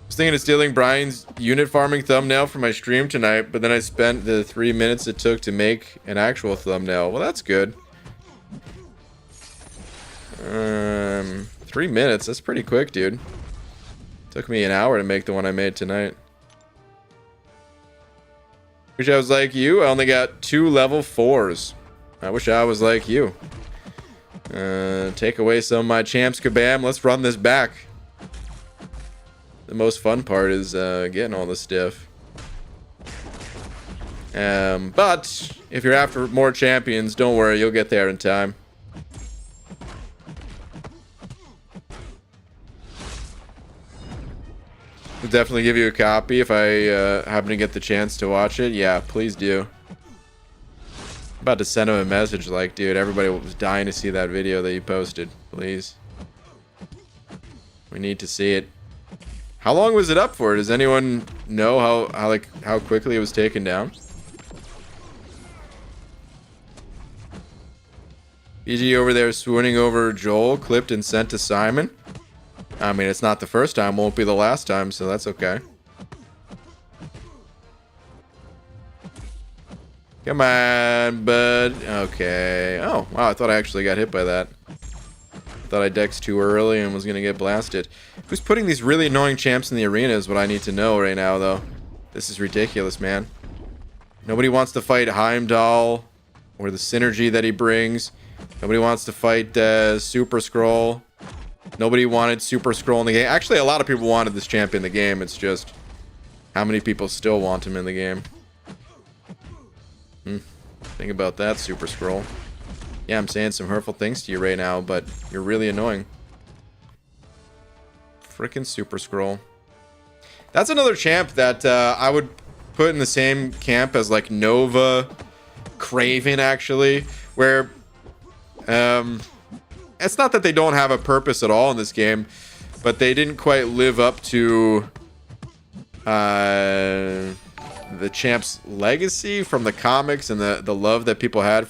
was thinking of stealing Brian's unit farming thumbnail for my stream tonight, but then I spent the 3 minutes it took to make an actual thumbnail. Well, that's good. 3 minutes. That's pretty quick, dude. Took me an hour to make the one I made tonight. Wish I was like you. I only got 2 level 4s. I wish I was like you. Take away some of my champs, kabam. Let's run this back. The most fun part is getting all this stuff. But if you're after more champions, don't worry, you'll get there in time. I'll definitely give you a copy if I happen to get the chance to watch it. Yeah, please do. I'm about to send him a message like, dude, everybody was dying to see that video that you posted. Please. We need to see it. How long was it up for? Does anyone know how quickly it was taken down? BG over there swooning over Joel, clipped and sent to Simon. I mean, it's not the first time, won't be the last time, so that's okay. Come on, bud. Okay. Oh, wow, I thought I actually got hit by that. I thought I dexed too early and was gonna get blasted. Who's putting these really annoying champs in the arena is what I need to know right now, though. This is ridiculous, man. Nobody wants to fight Heimdall or the synergy that he brings. Nobody wants to fight Super Skrull. Nobody wanted Super Skrull in the game. Actually, a lot of people wanted this champ in the game. It's just how many people still want him in the game. Think about that, Super Skrull. Yeah, I'm saying some hurtful things to you right now, but you're really annoying. Frickin' Super Skrull. That's another champ that I would put in the same camp as like Nova, Kraven, actually, where it's not that they don't have a purpose at all in this game, but they didn't quite live up to the champ's legacy from the comics and the love that people had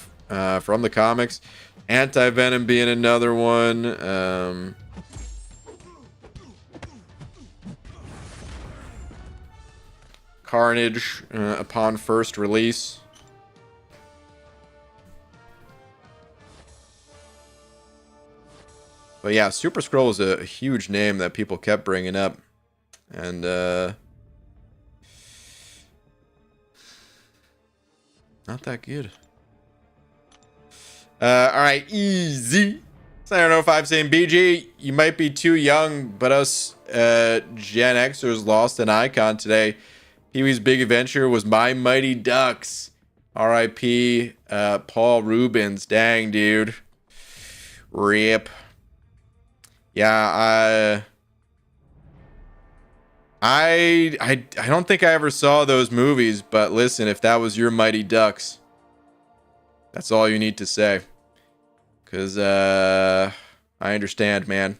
from the comics. Anti-Venom being another one. Carnage upon first release. But yeah, Super Skrull is a huge name that people kept bringing up. And not that good. Alright, easy. Sayonara05 saying, BG, you might be too young, but us Gen Xers lost an icon today. Pee-wee's Big Adventure was My Mighty Ducks. R.I.P. Paul Rubens. Dang, dude. Rip. Yeah, I don't think I ever saw those movies, but listen, if that was your Mighty Ducks, That's all you need to say. Because, I understand, man.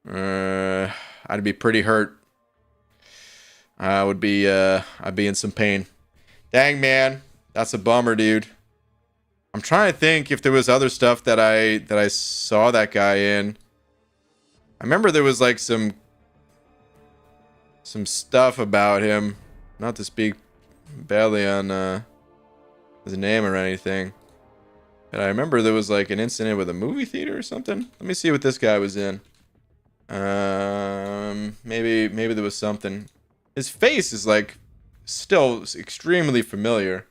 I'd be pretty hurt. I'd be in some pain. Dang, man. That's a bummer, dude. I'm trying to think if there was other stuff that I saw that guy in. I remember there was like some stuff about him. Not to speak badly on his name or anything. But I remember there was like an incident with a movie theater or something. Let me see what this guy was in. Maybe there was something. His face is like still extremely familiar.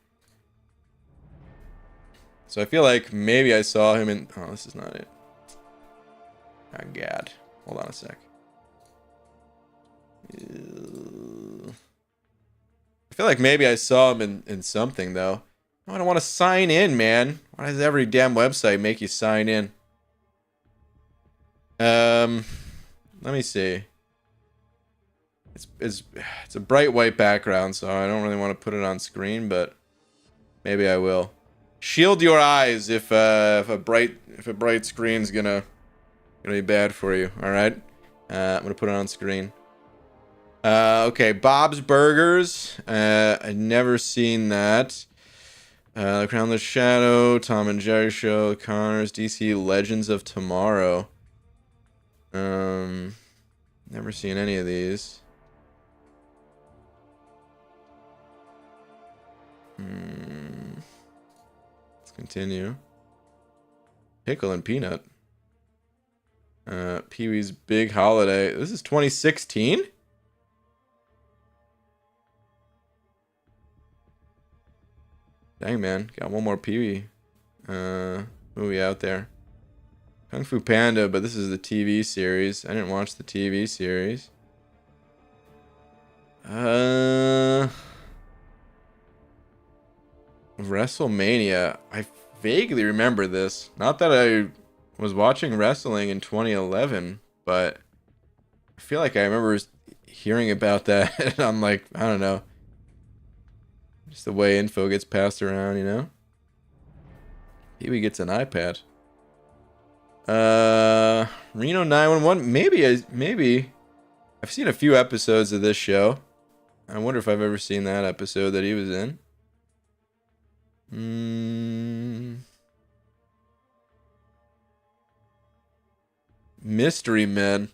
So I feel like maybe I saw him in... Oh, this is not it. Oh, God. Hold on a sec. I feel like maybe I saw him in something, though. Oh, I don't want to sign in, man. Why does every damn website make you sign in? Let me see. It's a bright white background, so I don't really want to put it on screen, but maybe I will. Shield your eyes if a bright screen's gonna be bad for you. All right, I'm gonna put it on screen. Okay, Bob's Burgers. I've never seen that. The Crown of the Shadow, Tom and Jerry Show, Connors, DC Legends of Tomorrow. Never seen any of these. Let's continue. Pickle and Peanut. Pee-wee's Big Holiday. This is 2016? Dang, man. Got one more Pee-wee movie out there. Kung Fu Panda, but this is the TV series. I didn't watch the TV series. WrestleMania. I vaguely remember this. Not that I was watching wrestling in 2011, but I feel like I remember hearing about that. And I'm like, I don't know. Just the way info gets passed around, you know? Maybe gets an iPad. Reno 911. Maybe I've seen a few episodes of this show. I wonder if I've ever seen that episode that he was in. Mystery Men.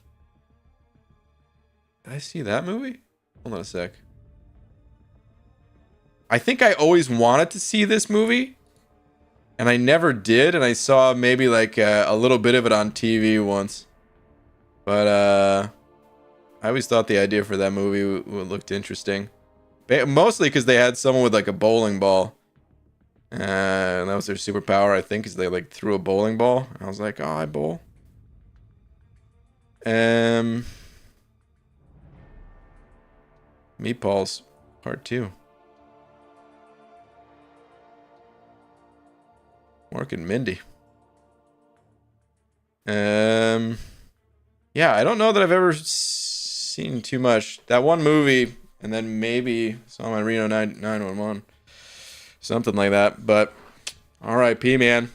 Did I see that movie? Hold on a sec. I think I always wanted to see this movie, and I never did, and I saw maybe like a little bit of it on TV once. But I always thought the idea for that movie looked interesting. Mostly because they had someone with like a bowling ball. And that was their superpower, I think, is they like threw a bowling ball. I was like, oh, I bowl. Meatballs, Part 2. Mork and Mindy. Yeah, I don't know that I've ever seen too much. That one movie, and then maybe saw my Reno 911. Something like that, but R.I.P., man.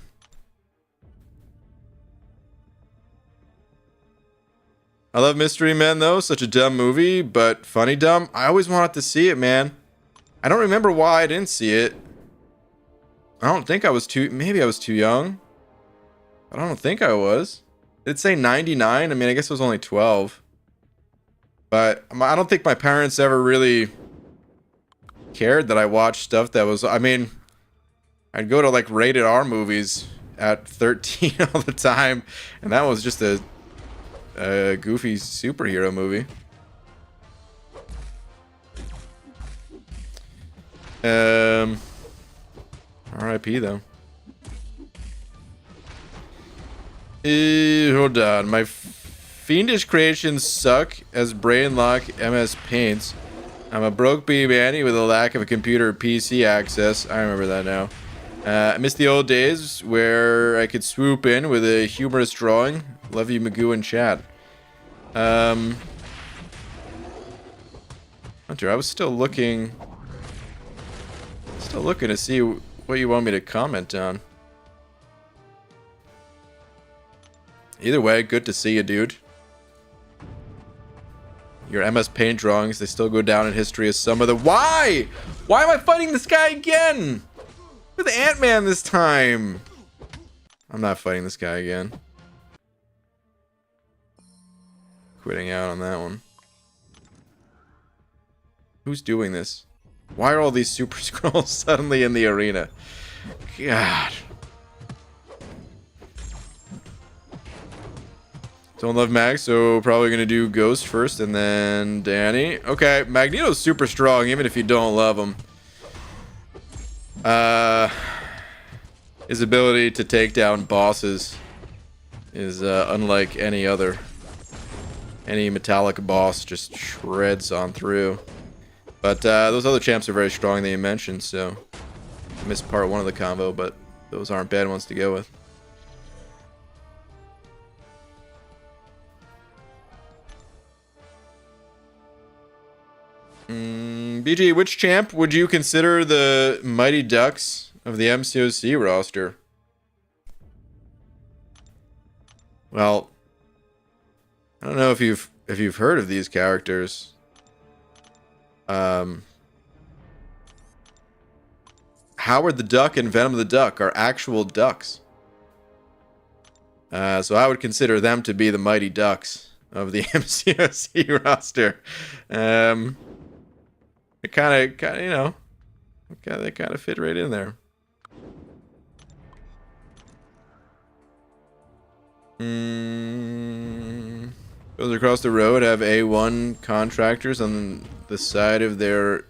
I love Mystery Men, though. Such a dumb movie, but funny dumb. I always wanted to see it, man. I don't remember why I didn't see it. I don't think I was too... Maybe I was too young. But I don't think I was. Did it say 99? I mean, I guess it was only 12. But I don't think my parents ever really cared that I watched stuff that was... I mean, I'd go to, like, rated R movies at 13 all the time. And that was just a goofy superhero movie. R.I.P. though. Hold on. My fiendish creations suck as Brainlock MS Paints. I'm a broke B-Manny with a lack of a computer or PC access. I remember that now. I miss the old days where I could swoop in with a humorous drawing. Love you, Magoo, in chat. Hunter, I was still looking to see what you want me to comment on. Either way, good to see you, dude. Your MS Paint drawings, they still go down in history as some of the... Why? Why am I fighting this guy again? With Ant-Man this time. I'm not fighting this guy again. Quitting out on that one. Who's doing this? Why are all these Super Skrulls suddenly in the arena? God. Don't love Max, so probably gonna do Ghost first and then Danny. Okay, Magneto's super strong, even if you don't love him. His ability to take down bosses is unlike any other. Any metallic boss just shreds on through. But those other champs are very strong that you mentioned, so I missed part one of the combo, but those aren't bad ones to go with. BG, which champ would you consider the Mighty Ducks of the MCOC roster? Well, I don't know if you've heard of these characters. Howard the Duck and Venom the Duck are actual ducks. So I would consider them to be the Mighty Ducks of the MCOC roster. They kind of, you know, they kind of fit right in there. Those across the road have A1 contractors on the side of their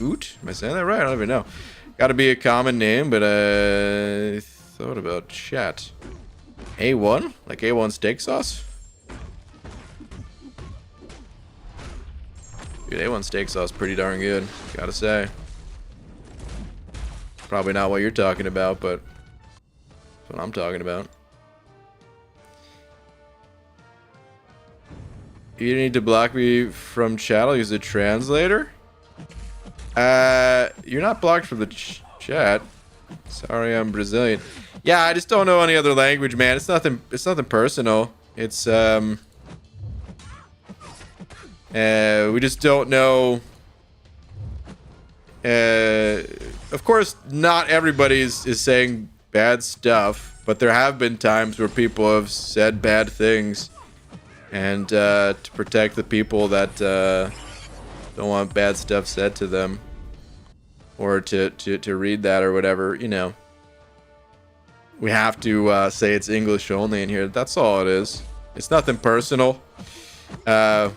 oot. Am I saying that right? I don't even know. Got to be a common name, but I thought about chat. A1? Like A1 steak sauce? Dude, A1 steak sauce pretty darn good, gotta say. Probably not what you're talking about, but that's what I'm talking about. You need to block me from chat. I'll use a translator. You're not blocked from the chat. Sorry, I'm Brazilian. Yeah, I just don't know any other language, man. It's nothing personal. It's we just don't know. Of course, not everybody is saying bad stuff, but there have been times where people have said bad things, and to protect the people that don't want bad stuff said to them, or to read that or whatever, you know, we have to say it's English only in here. That's all it is. It's nothing personal.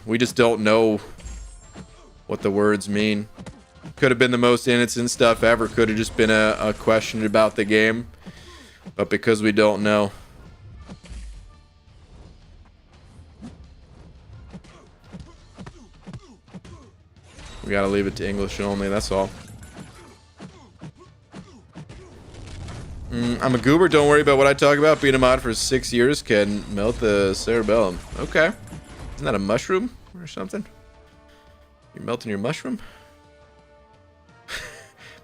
We just don't know what the words mean. Could have been the most innocent stuff ever. Could have just been a question about the game. But because we don't know. We gotta leave it to English only, that's all. I'm a goober, don't worry about what I talk about. Being a mod for 6 years can melt the cerebellum. Okay. Isn't that a mushroom or something? You're melting your mushroom?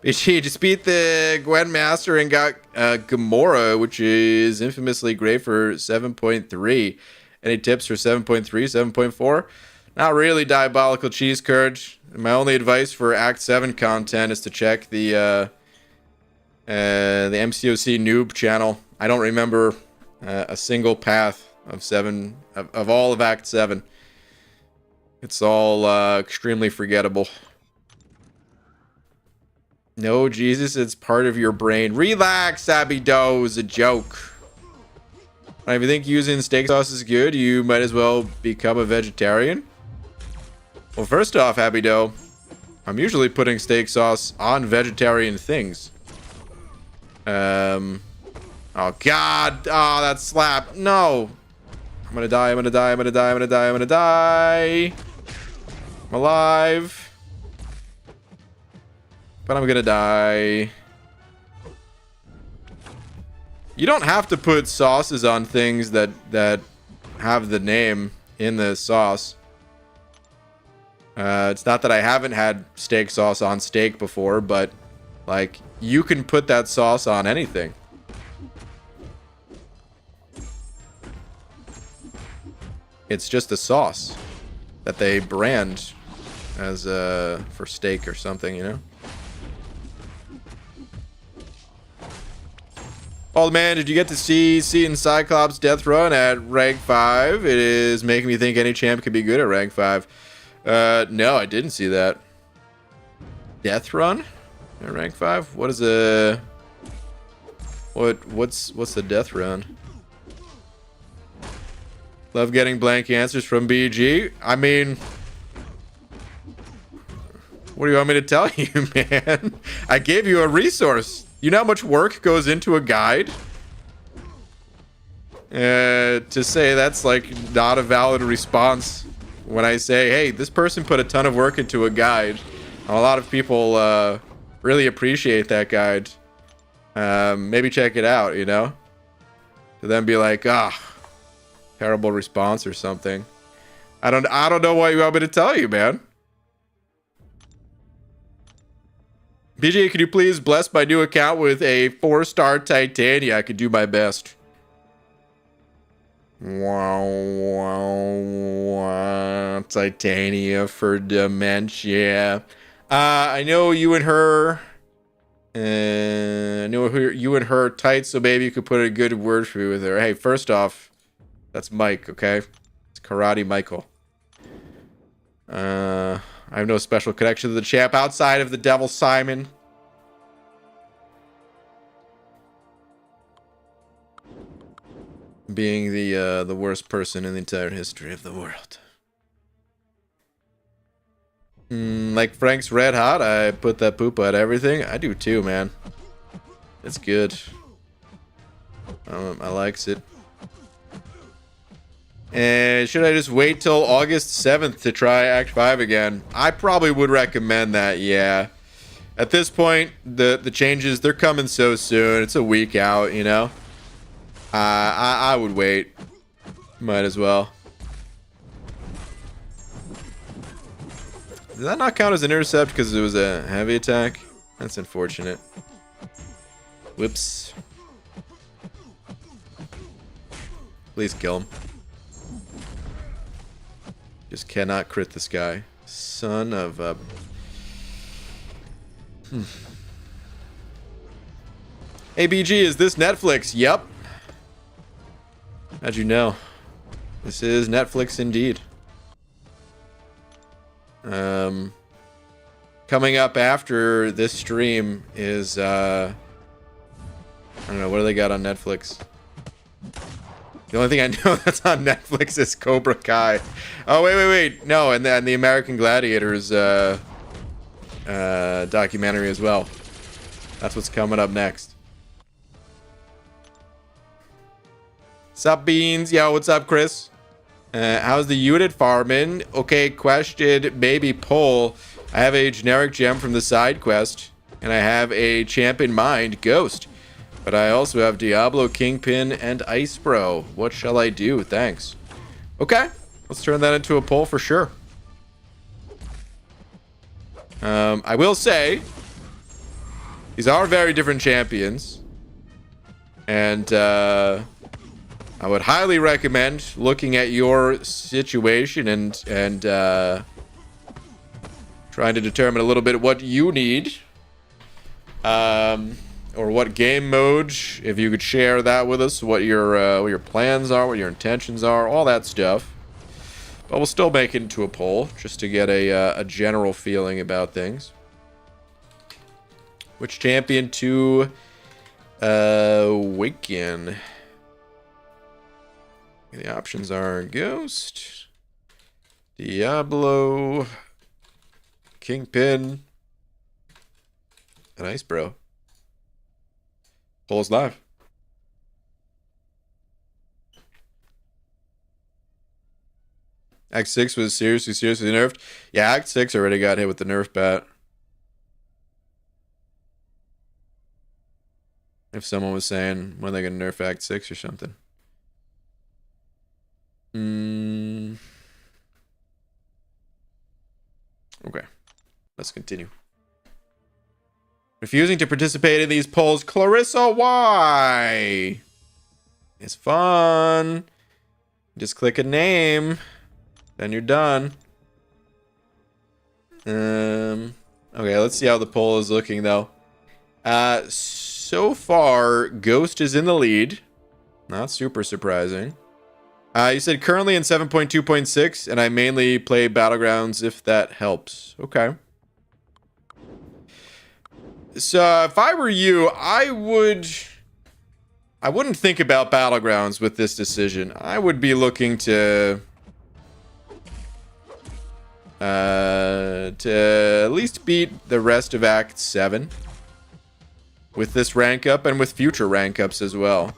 BG just beat the Gwen Master and got Gamora, which is infamously great for 7.3. Any tips for 7.3, 7.4? Not really, Diabolical Cheese Courage. My only advice for Act 7 content is to check the MCOC noob channel. I don't remember a single path of all of Act 7. It's all extremely forgettable. No, Jesus, it's part of your brain. Relax, Abby Doe, is a joke. If you think using steak sauce is good, you might as well become a vegetarian. Well, first off, Abby Doe, I'm usually putting steak sauce on vegetarian things. Oh, God. Oh, that slap. No. I'm gonna die, I'm gonna die, I'm gonna die, I'm gonna die, I'm gonna die. I'm alive. But I'm gonna die. You don't have to put sauces on things that have the name in the sauce. It's not that I haven't had steak sauce on steak before, but Like, you can put that sauce on anything. It's just a sauce that they brand as for steak or something, you know? Oh man, did you get to see Seton Cyclops Death Run at rank 5? It is making me think any champ could be good at rank 5. No, I didn't see that. Death Run at rank 5? What is a... What's the Death Run? Love getting blank answers from BG. I mean... What do you want me to tell you, man? I gave you a resource. You know how much work goes into a guide? To say that's like not a valid response when I say, hey, this person put a ton of work into a guide. A lot of people really appreciate that guide. Maybe check it out, you know? To then be like, terrible response or something. I don't know what you want me to tell you, man. BJ, could you please bless my new account with a 4-star Titania? I could do my best. Wow. Titania for dementia. I know you and her. I know you and her tight, so maybe you could put a good word for me with her. Hey, first off, that's Mike, okay? It's Karate Michael. I have no special connection to the champ outside of the Devil Simon. Being the worst person in the entire history of the world. Like Frank's Red Hot, I put that poop at everything. I do too, man. It's good. I likes it. And should I just wait till August 7th to try Act 5 again? I probably would recommend that, yeah. At this point, the changes, they're coming so soon. It's a week out, you know? I would wait. Might as well. Did that not count as an intercept because it was a heavy attack? That's unfortunate. Whoops. Please kill him. Just cannot crit this guy. Son of a... Hey, BG, is this Netflix? Yep. How'd you know? This is Netflix indeed. Coming up after this stream is, I don't know, what do they got on Netflix? The only thing I know that's on Netflix is Cobra Kai. Oh, wait. No, and then the American Gladiators documentary as well. That's what's coming up next. Sup, Beans? Yo, what's up, Chris? How's the unit farming? Okay, question, maybe poll. I have a generic gem from the side quest, and I have a champ in mind, Ghost. But I also have Diablo, Kingpin, and Ice Bro. What shall I do? Thanks. Okay, let's turn that into a poll for sure. I will say, these are very different champions. And, I would highly recommend looking at your situation and trying to determine a little bit what you need. Or what game mode, if you could share that with us, what your plans are, what your intentions are, all that stuff. But we'll still make it into a poll, just to get a general feeling about things. Which champion to awaken? The options are Ghost, Diablo, Kingpin, and Ice Bro. Poll's live. Act 6 was seriously nerfed. Yeah, Act 6 already got hit with the nerf bat. If someone was saying when they're going to nerf Act 6 or something. Okay. Let's continue. Refusing to participate in these polls. Clarissa, why? It's fun. Just click a name. Then you're done. Okay, let's see how the poll is looking, though. So far, Ghost is in the lead. Not super surprising. You said currently in 7.2.6, and I mainly play Battlegrounds if that helps. Okay. So if I were you, I wouldn't think about Battlegrounds with this decision. I would be looking to at least beat the rest of Act 7 with this rank up and with future rank ups as well.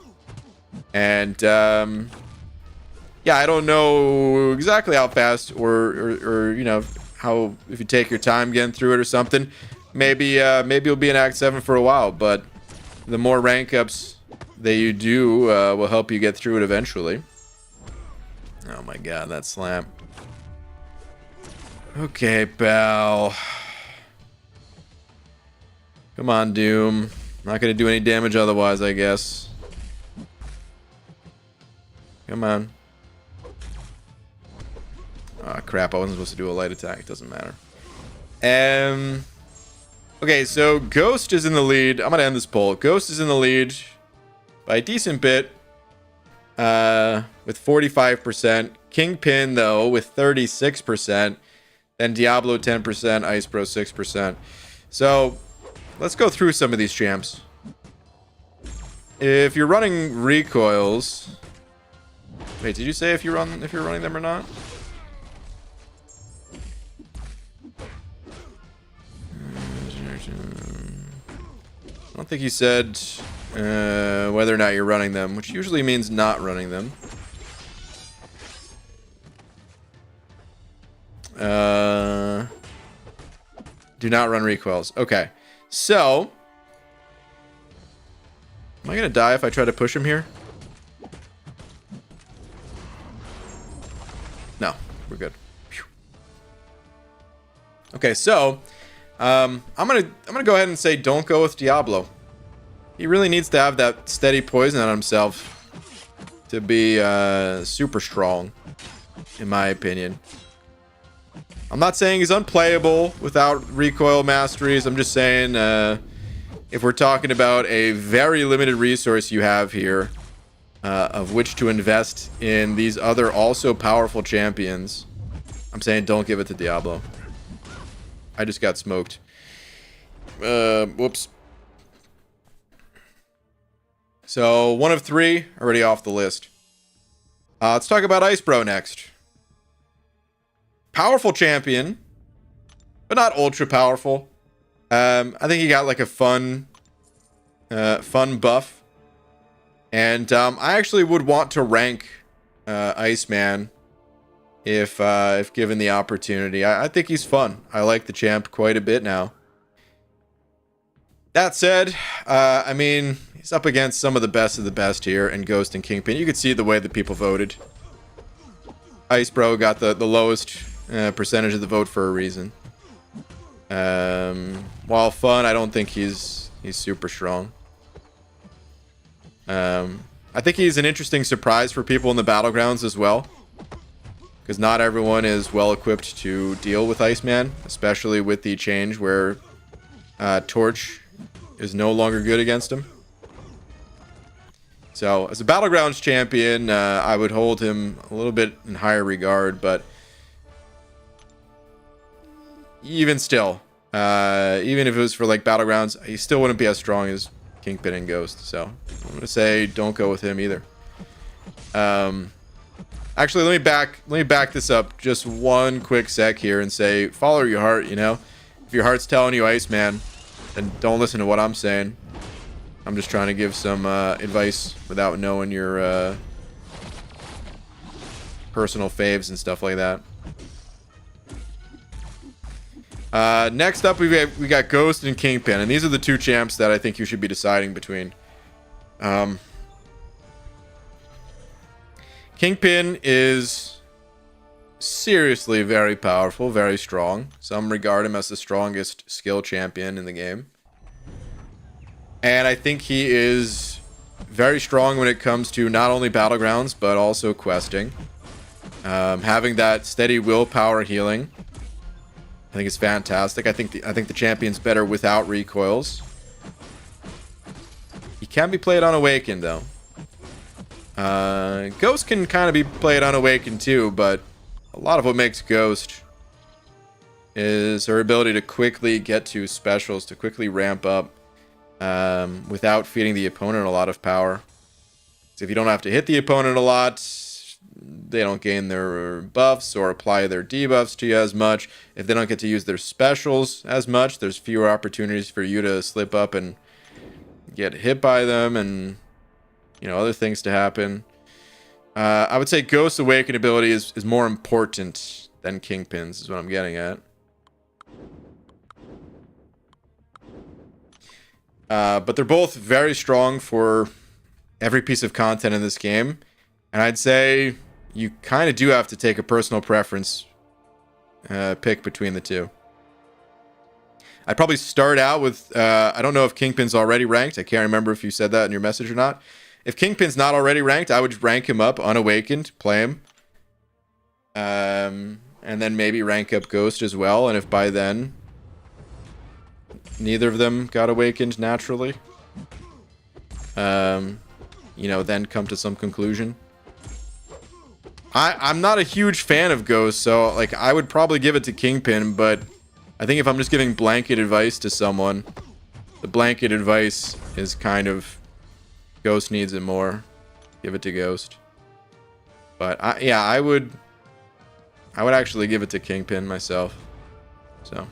And yeah, I don't know exactly how fast or you know, how, if you take your time getting through it or something, maybe you'll be in Act 7 for a while, but the more rank ups that you do will help you get through it eventually. Oh my god, that slam. Okay, pal. Come on, Doom. Not gonna do any damage otherwise, I guess. Come on. Ah, crap, I wasn't supposed to do a light attack. It doesn't matter. Okay, so Ghost is in the lead. I'm gonna end this poll. Ghost is in the lead by a decent bit, with 45%. Kingpin, though, with 36%. Then Diablo 10%, Ice Bro 6%. So let's go through some of these champs. If you're running recoils, wait, did you say if you're running them or not? I don't think you said whether or not you're running them, which usually means not running them. Do not run recoils. Okay, so am I gonna die if I try to push him here? No, we're good. Phew. Okay, so I'm gonna go ahead and say don't go with Diablo. He really needs to have that steady poison on himself to be super strong, in my opinion. I'm not saying he's unplayable without recoil masteries. I'm just saying if we're talking about a very limited resource you have here of which to invest in these other also powerful champions, I'm saying don't give it to Diablo. I just got smoked. Whoops. So 1 of 3 already off the list. Let's talk about Ice Bro next. Powerful champion, but not ultra powerful. I think he got like a fun buff, and I actually would want to rank Iceman if given the opportunity. I think he's fun. I like the champ quite a bit now. That said, I mean, he's up against some of the best here, and Ghost and Kingpin. You could see the way the people voted. Ice Bro got the lowest percentage of the vote for a reason. While fun, I don't think he's super strong. I think he's an interesting surprise for people in the battlegrounds as well, because not everyone is well equipped to deal with Iceman, especially with the change where Torch is no longer good against him. So as a battlegrounds champion, I would hold him a little bit in higher regard, but even still, even if it was for like battlegrounds, he still wouldn't be as strong as Kingpin and Ghost. So I'm gonna say don't go with him either. Actually, let me back this up just one quick sec here and say follow your heart. You know, if your heart's telling you Iceman, then don't listen to what I'm saying. I'm just trying to give some advice without knowing your personal faves and stuff like that. Next up, we got Ghost and Kingpin, and these are the two champs that I think you should be deciding between. Kingpin is seriously very powerful, very strong. Some regard him as the strongest skill champion in the game. And I think he is very strong when it comes to not only battlegrounds, but also questing. Having that steady willpower healing, I think is fantastic. I think the champion's better without recoils. He can be played unawakened though. Ghost can kind of be played unawakened too, but a lot of what makes Ghost is her ability to quickly get to specials, to quickly ramp up without feeding the opponent a lot of power. So if you don't have to hit the opponent a lot, they don't gain their buffs or apply their debuffs to you as much. If they don't get to use their specials as much, there's fewer opportunities for you to slip up and get hit by them and, you know, other things to happen. I would say Ghost's Awaken ability is more important than Kingpin's, is what I'm getting at. But they're both very strong for every piece of content in this game. And I'd say you kind of do have to take a personal preference pick between the two. I'd probably start out with, I don't know if Kingpin's already ranked. I can't remember if you said that in your message or not. If Kingpin's not already ranked, I would rank him up unawakened, play him. And then maybe rank up Ghost as well. And if by then neither of them got awakened naturally, you know, then come to some conclusion. I'm not a huge fan of Ghost, so like I would probably give it to Kingpin, but I think if I'm just giving blanket advice to someone, the blanket advice is kind of Ghost needs it more. Give it to Ghost. But yeah, I would actually give it to Kingpin myself. So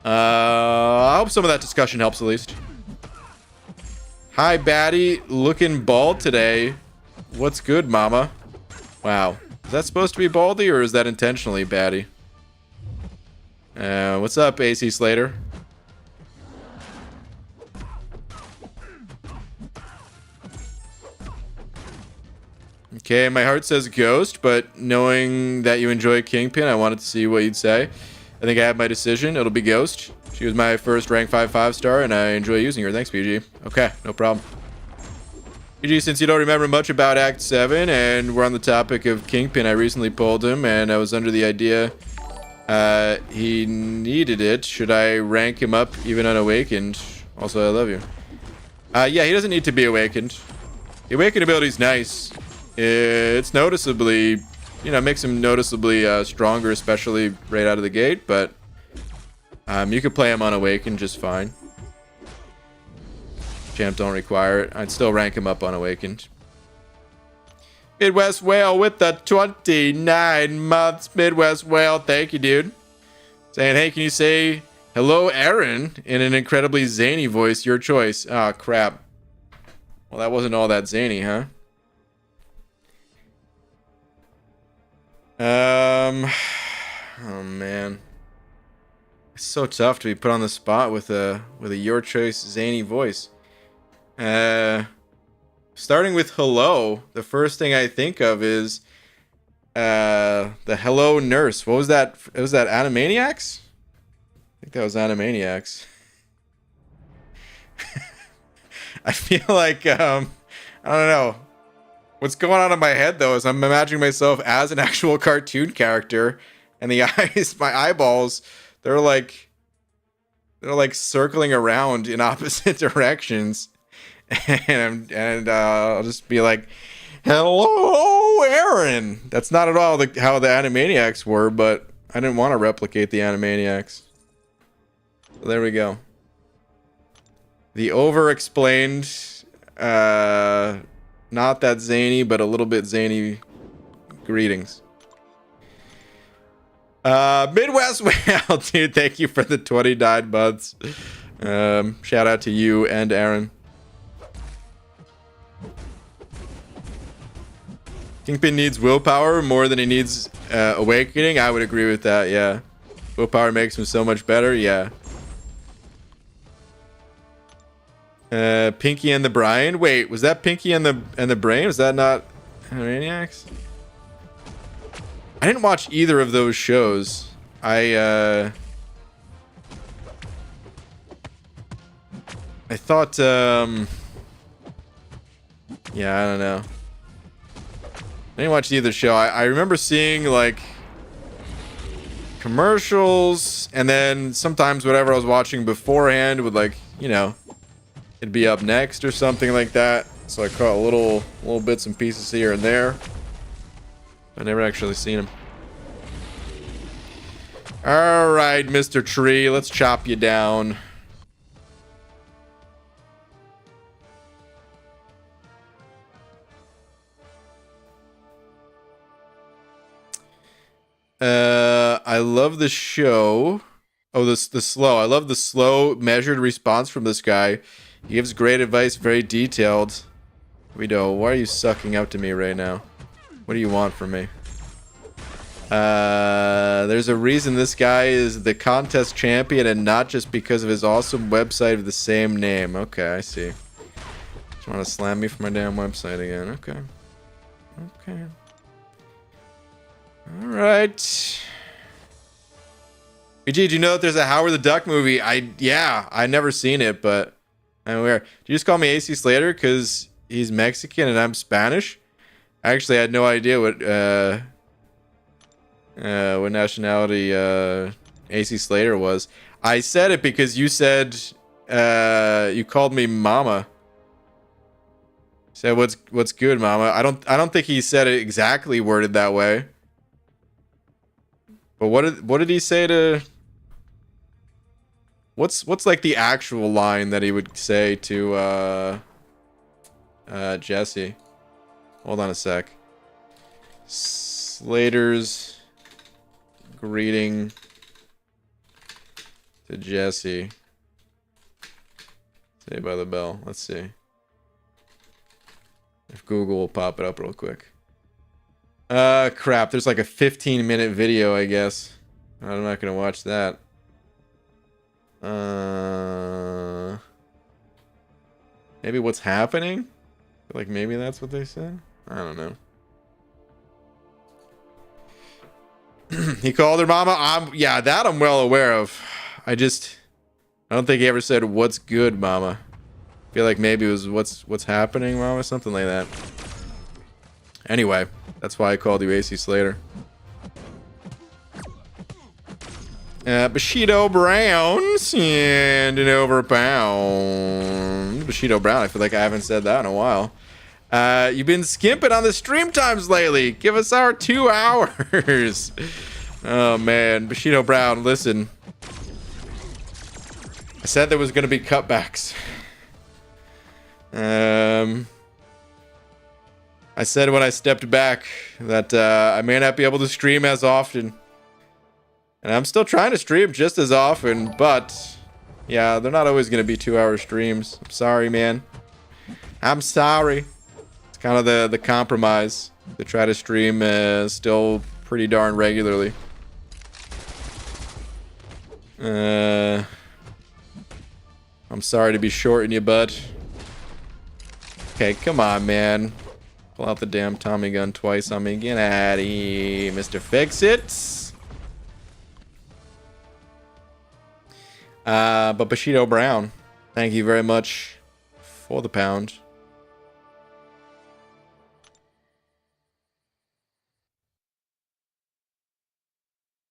I hope some of that discussion helps at least. Hi, Batty. Looking bald today. What's good, mama? Wow. Is that supposed to be baldy or is that intentionally, Batty? What's up, AC Slater? Okay, my heart says Ghost, but knowing that you enjoy Kingpin, I wanted to see what you'd say. I think I have my decision. It'll be Ghost. She was my first rank 5 star, and I enjoy using her. Thanks, PG. Okay, no problem. PG, since you don't remember much about Act 7, and we're on the topic of Kingpin, I recently pulled him, and I was under the idea he needed it. Should I rank him up even unawakened? Also, I love you. Yeah, he doesn't need to be awakened. The awakened ability's nice. It's noticeably, you know, makes him noticeably stronger, especially right out of the gate, but you could play him unawakened just fine. Champ don't require it. I'd still rank him up unawakened. Midwest Whale with the 29 months. Midwest Whale, thank you, dude. Saying, hey, can you say hello, Aaron, in an incredibly zany voice? Your choice. Ah, crap. Well, that wasn't all that zany, huh? Oh man, it's so tough to be put on the spot with a your choice zany voice. Starting with hello, the first thing I think of is the hello nurse. What was that? It was that Animaniacs? I think that was Animaniacs. I feel like I don't know. What's going on in my head though is I'm imagining myself as an actual cartoon character, and the eyes, my eyeballs, they're like circling around in opposite directions, and I'll just be like, "Hello, Aaron." That's not at all how the Animaniacs were, but I didn't want to replicate the Animaniacs. So there we go. The over-explained, not that zany, but a little bit zany greetings. Midwest Whale, dude, thank you for the 29 months. Shout out to you and Aaron. Kingpin needs willpower more than he needs awakening. I would agree with that, yeah. Willpower makes him so much better, yeah. Pinky and the Brain. Wait, was that Pinky and the Brain? Was that not Animaniacs? I didn't watch either of those shows. I I thought, yeah, I don't know. I didn't watch either show. I remember seeing, like, commercials, and then sometimes whatever I was watching beforehand would, like, you know, it'd be up next or something like that. So I caught little bits and pieces here and there. I never actually seen him. All right, Mr. Tree, let's chop you down. I love the show. Oh, the slow. I love the slow, measured response from this guy. He gives great advice, very detailed. Guido, why are you sucking up to me right now? What do you want from me? There's a reason this guy is the contest champion and not just because of his awesome website of the same name. Okay, I see. Just want to slam me for my damn website again. Okay. Okay. Alright. BG, do you know that there's a Howard the Duck movie? Yeah, I never seen it, but I'm aware. Do you just call me AC Slater because he's Mexican and I'm Spanish? Actually, I had no idea what nationality AC Slater was. I said it because you said you called me Mama. Said what's good, Mama. I don't think he said it exactly worded that way. But what did he say to? What's like the actual line that he would say to Jesse? Hold on a sec. Slater's greeting to Jesse. Saved by the Bell. Let's see if Google will pop it up real quick. Crap. There's like a 15-minute video, I guess. I'm not gonna watch that. Maybe what's happening? Like maybe that's what they said. I don't know. He called her Mama. Yeah, that I'm well aware of. I don't think he ever said what's good, Mama. I feel like maybe it was what's happening, Mama, something like that. Anyway, that's why I called you AC Slater. Bushido Brown, sending over a pound. Bushido Brown, I feel like I haven't said that in a while. You've been skimping on the stream times lately. Give us our 2 hours. Oh, man. Bushido Brown, listen. I said there was going to be cutbacks. I said when I stepped back that I may not be able to stream as often. And I'm still trying to stream just as often, but yeah, they're not always going to be 2-hour streams. I'm sorry, man. I'm sorry. It's kind of the compromise to try to stream still pretty darn regularly. I'm sorry to be shorting you, bud. Okay, come on, man. Pull out the damn Tommy gun twice on me. Get out of here, Mr. Fix-It. But Bushido Brown, thank you very much for the pound.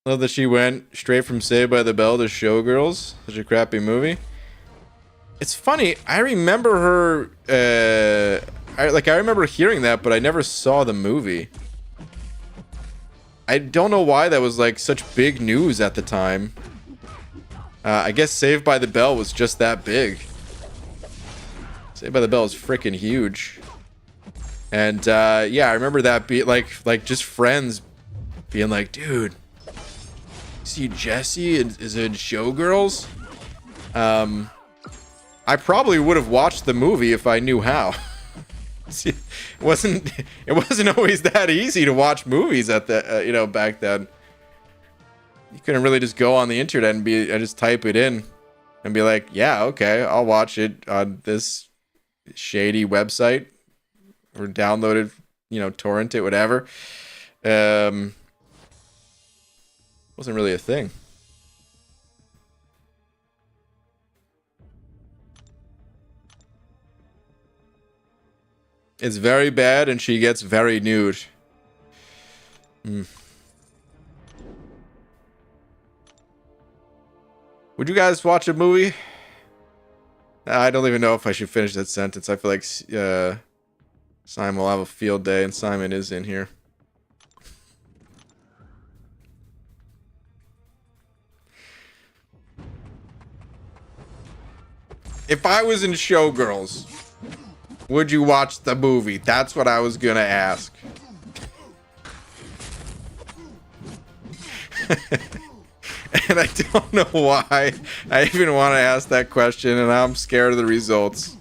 Love that she went straight from Saved by the Bell to Showgirls. Such a crappy movie. It's funny. I remember her. I remember hearing that, but I never saw the movie. I don't know why that was like such big news at the time. I guess Saved by the Bell was just that big. Saved by the Bell is freaking huge. And yeah, I remember that be like just friends being like, dude, see Jesse is in Showgirls? I probably would have watched the movie if I knew how. See, it wasn't always that easy to watch movies at the back then. You couldn't really just go on the internet and just type it in and be like, yeah, okay, I'll watch it on this shady website or download it, torrent it, whatever. Wasn't really a thing. It's very bad, and she gets very nude. Would you guys watch a movie? I don't even know if I should finish that sentence. I feel like Simon will have a field day, and Simon is in here. If I was in Showgirls, would you watch the movie? That's what I was gonna ask. And I don't know why I even want to ask that question, and I'm scared of the results.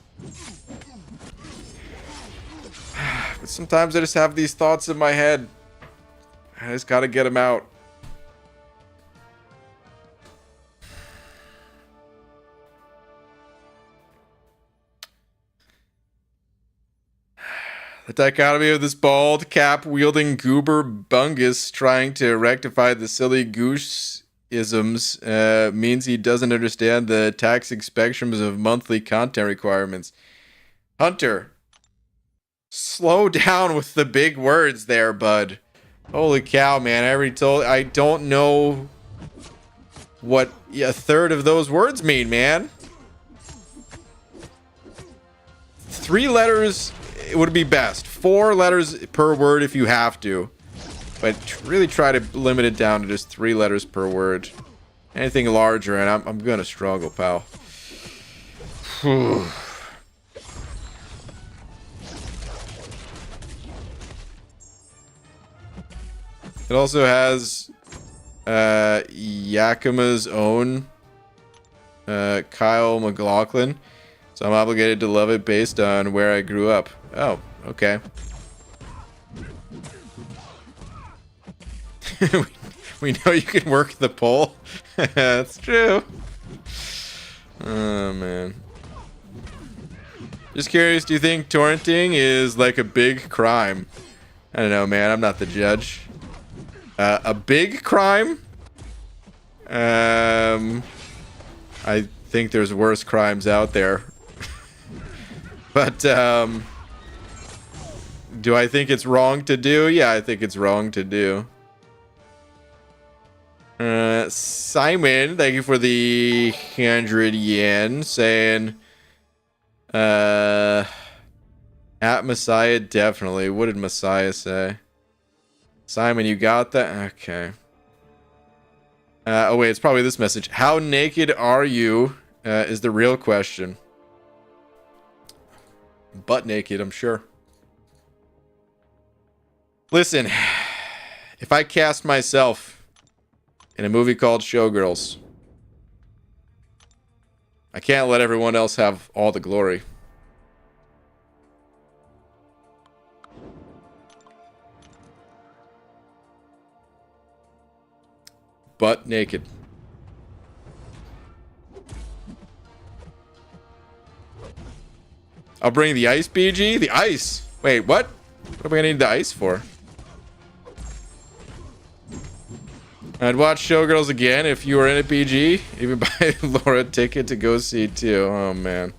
But sometimes I just have these thoughts in my head. I just gotta get them out. The dichotomy of this bald, cap-wielding goober bungus trying to rectify the silly goose-isms means he doesn't understand the taxing spectrums of monthly content requirements. Hunter, slow down with the big words there, bud. Holy cow, man. I don't know what a third of those words mean, man. 3 letters... it would be best. 4 letters per word if you have to. But really try to limit it down to just 3 letters per word. Anything larger, and I'm gonna struggle, pal. It also has Yakima's own Kyle MacLachlan. So I'm obligated to love it based on where I grew up. Oh, okay. we know you can work the poll. That's true. Oh, man. Just curious, do you think torrenting is like a big crime? I don't know, man. I'm not the judge. A big crime? I think there's worse crimes out there. But, do I think it's wrong to do? Yeah, I think it's wrong to do. Simon, thank you for the 100 yen, saying, at Messiah, definitely. What did Messiah say? Simon, you got that? Okay. Oh, wait, it's probably this message. How naked are you, is the real question. Butt naked, I'm sure. Listen, if I cast myself in a movie called Showgirls, I can't let everyone else have all the glory. Butt naked. I'll bring the ice, BG. The ice. Wait, what? What am I gonna need the ice for? I'd watch Showgirls again if you were in it, BG. Even buy Laura a ticket to go see it too. Oh, man.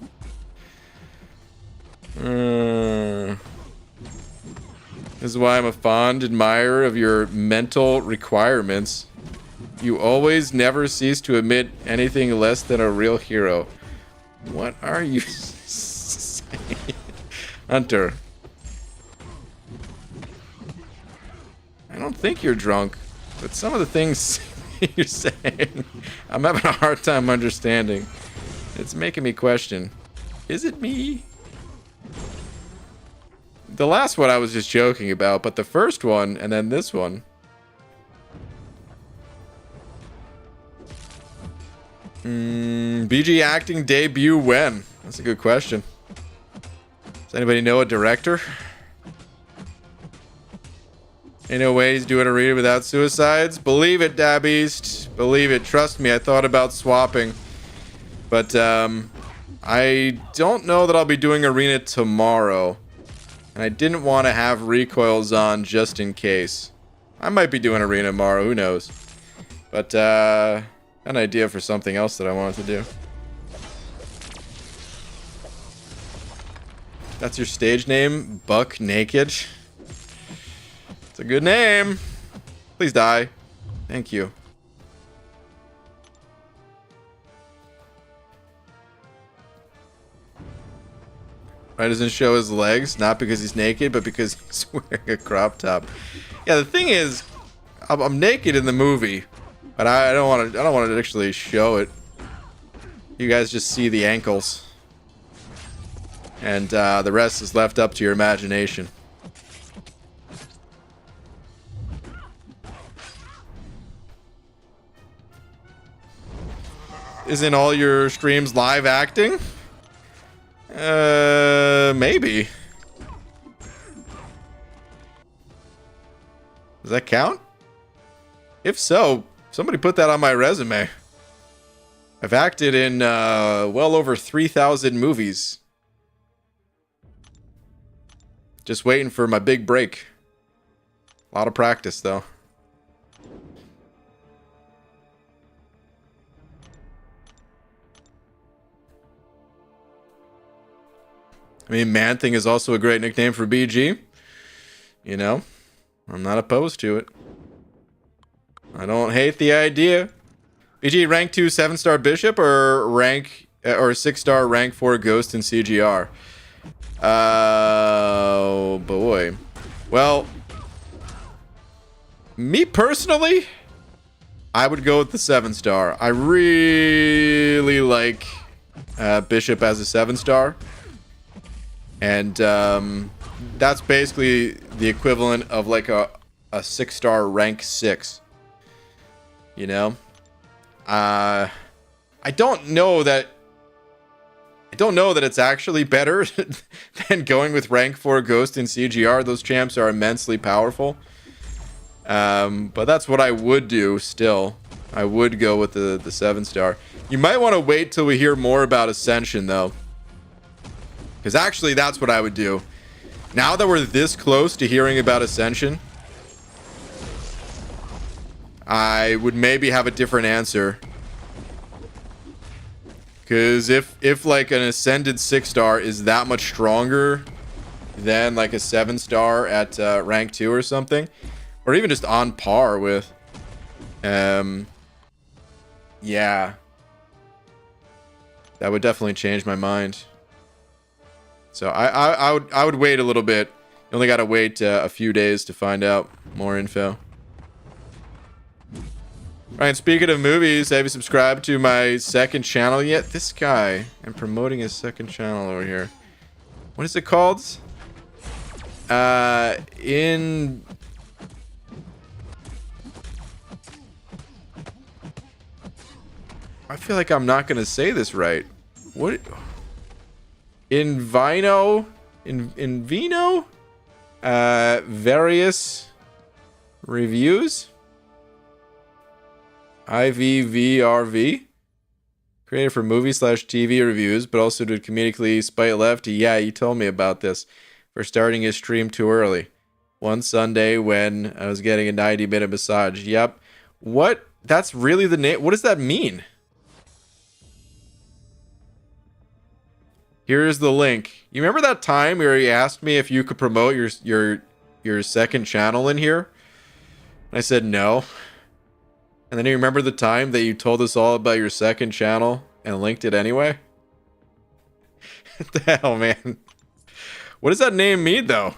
This is why I'm a fond admirer of your mental requirements. You always never cease to admit anything less than a real hero. What are you saying? Hunter. I don't think you're drunk, but some of the things you're saying, I'm having a hard time understanding. It's making me question, is it me? The last one I was just joking about, but the first one and then this one. BG acting debut when? That's a good question. Does anybody know a director? Ain't no way he's doing a read without suicides. Believe it, Dabbeast. Believe it. Trust me, I thought about swapping. But, I don't know that I'll be doing Arena tomorrow. And I didn't want to have recoils on just in case. I might be doing Arena tomorrow, who knows. But, an idea for something else that I wanted to do. That's your stage name? Buck Naked? It's a good name. Please die. Thank you. Why doesn't show his legs? Not because he's naked, but because he's wearing a crop top. Yeah, the thing is, I'm naked in the movie, but I don't want to actually show it. You guys just see the ankles. And the rest is left up to your imagination. Isn't all your streams live acting? Maybe. Does that count? If so, somebody put that on my resume. I've acted in well over 3,000 movies. Just waiting for my big break. A lot of practice, though. I mean, Man-Thing is also a great nickname for BG. You know, I'm not opposed to it. I don't hate the idea. BG, rank 2 7-star Bishop or rank or 6-star rank 4 Ghost in CGR? Oh boy. Well, me personally, I would go with the 7-star. I really like Bishop as a 7-star. And that's basically the equivalent of like a 6-star rank 6. You know? I don't know that it's actually better than going with rank 4 Ghost in CGR. Those champs are immensely powerful. But that's what I would do still. I would go with the 7-star. You might want to wait till we hear more about Ascension, though. Because actually, that's what I would do. Now that we're this close to hearing about Ascension, I would maybe have a different answer. Because if like an Ascended 6-star is that much stronger than like a 7-star at rank 2 or something, or even just on par with, yeah, that would definitely change my mind. So I would wait a little bit. You only gotta wait a few days to find out more info. Alright, speaking of movies, have you subscribed to my second channel yet? This guy, I'm promoting his second channel over here. What is it called? I feel like I'm not gonna say this right. What? In Vino? Various reviews? IVVRV, created for movie/TV reviews, but also did comedically Spite Lefty. Yeah, you told me about this. For starting his stream too early. One Sunday when I was getting a 90-minute massage. Yep. What? That's really the name? What does that mean? Here's the link. You remember that time where you asked me if you could promote your second channel in here? And I said no. And then you remember the time that you told us all about your second channel and linked it anyway? What the hell, man? What does that name mean, though?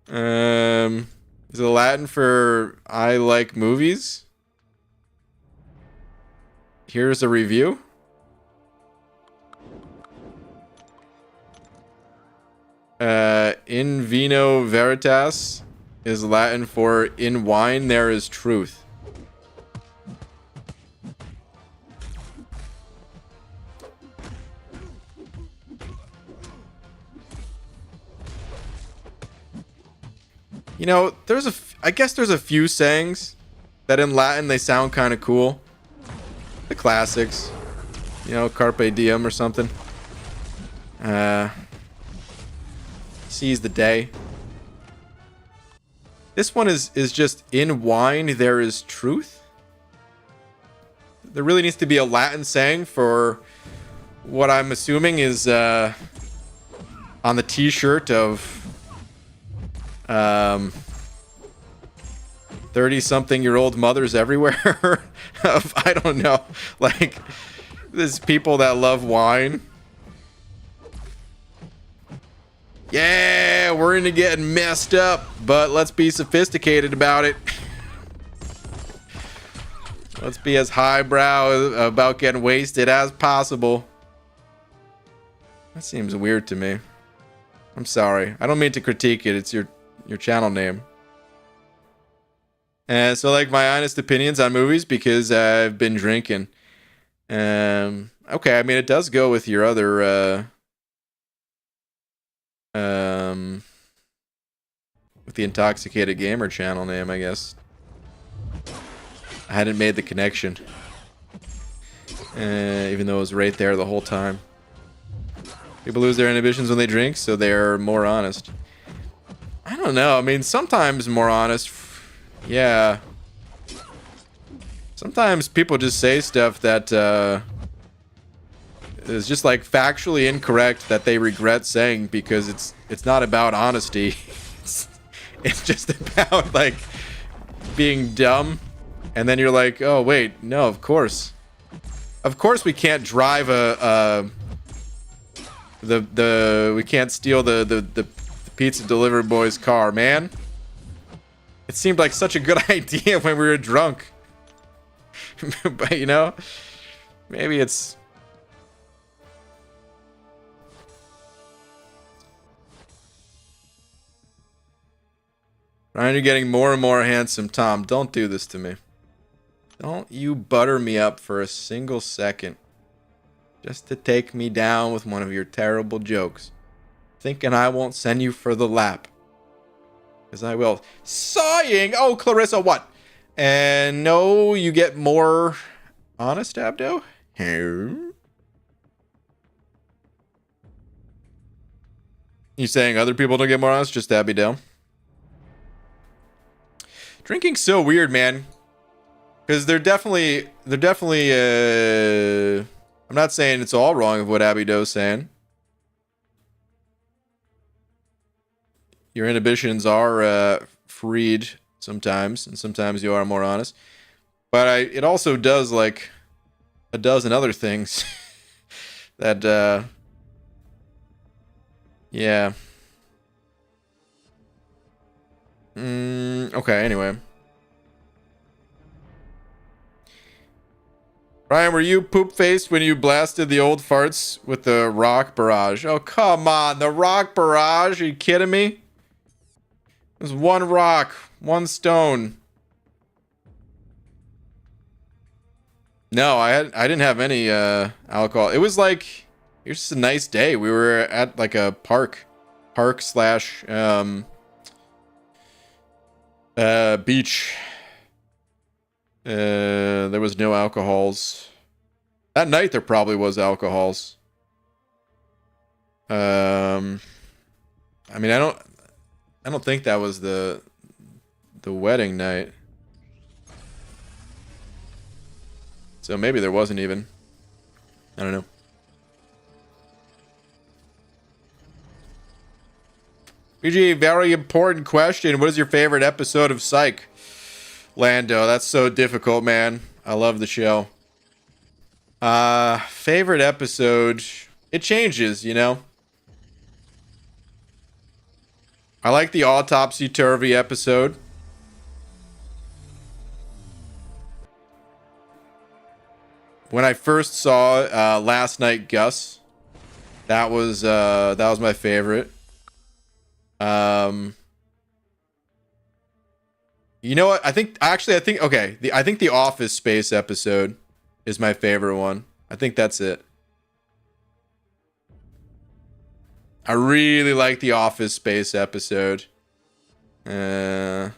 Is it Latin for I like movies? Here's a review. In vino veritas is Latin for in wine there is truth. You know, I guess there's a few sayings that in Latin they sound kind of cool. The classics. You know, carpe diem or something. Seize the day. This one is just in wine there is truth. There really needs to be a Latin saying for what I'm assuming is on the t-shirt of 30-something-year-old mothers everywhere. Of, I don't know, like, there's people that love wine. Yeah, we're into getting messed up, but let's be sophisticated about it. Let's be as highbrow about getting wasted as possible. That seems weird to me. I'm sorry. I don't mean to critique it. It's your channel name. And so, like, my honest opinions on movies, because I've been drinking. Okay, I mean, it does go with your other with the Intoxicated Gamer channel name, I guess. I hadn't made the connection. Even though it was right there the whole time. People lose their inhibitions when they drink, so they're more honest. I don't know. I mean, sometimes more honest. Yeah. Sometimes people just say stuff that is just like factually incorrect that they regret saying because it's not about honesty. It's just about like being dumb, and then you're like, oh wait, no, of course we can't drive we can't steal the pizza delivery boy's car, man. It seemed like such a good idea when we were drunk. But you know, maybe it's Ryan, you're getting more and more handsome. Tom, don't do this to me. Don't you butter me up for a single second. Just to take me down with one of your terrible jokes. Thinking I won't send you for the lap. Because I will. Sighing! Oh, Clarissa, what? And no, you get more honest, Abdo? You saying other people don't get more honest? Just Abby Dale? Drinking's so weird, man. Because they're definitely, I'm not saying it's all wrong of what Abby Doe's saying. Your inhibitions are freed sometimes, and sometimes you are more honest. But it also does like a dozen other things that, yeah. Okay, anyway. Ryan, were you poop-faced when you blasted the old farts with the rock barrage? Oh, come on. The rock barrage? Are you kidding me? It was one rock. One stone. No, I didn't have any alcohol. It was like... It was just a nice day. We were at like a park slash beach. There was no alcohols. That night there probably was alcohols. I mean, I don't think that was the wedding night. So maybe there wasn't even. I don't know. BG, very important question. What is your favorite episode of Psych? Lando, that's so difficult, man. I love the show. Favorite episode, it changes, you know. I like the Autopsy Turvy episode. When I first saw Last Night Gus, that was my favorite. You know what? I think okay. I think the Office Space episode is my favorite one. I think that's it. I really like the Office Space episode. That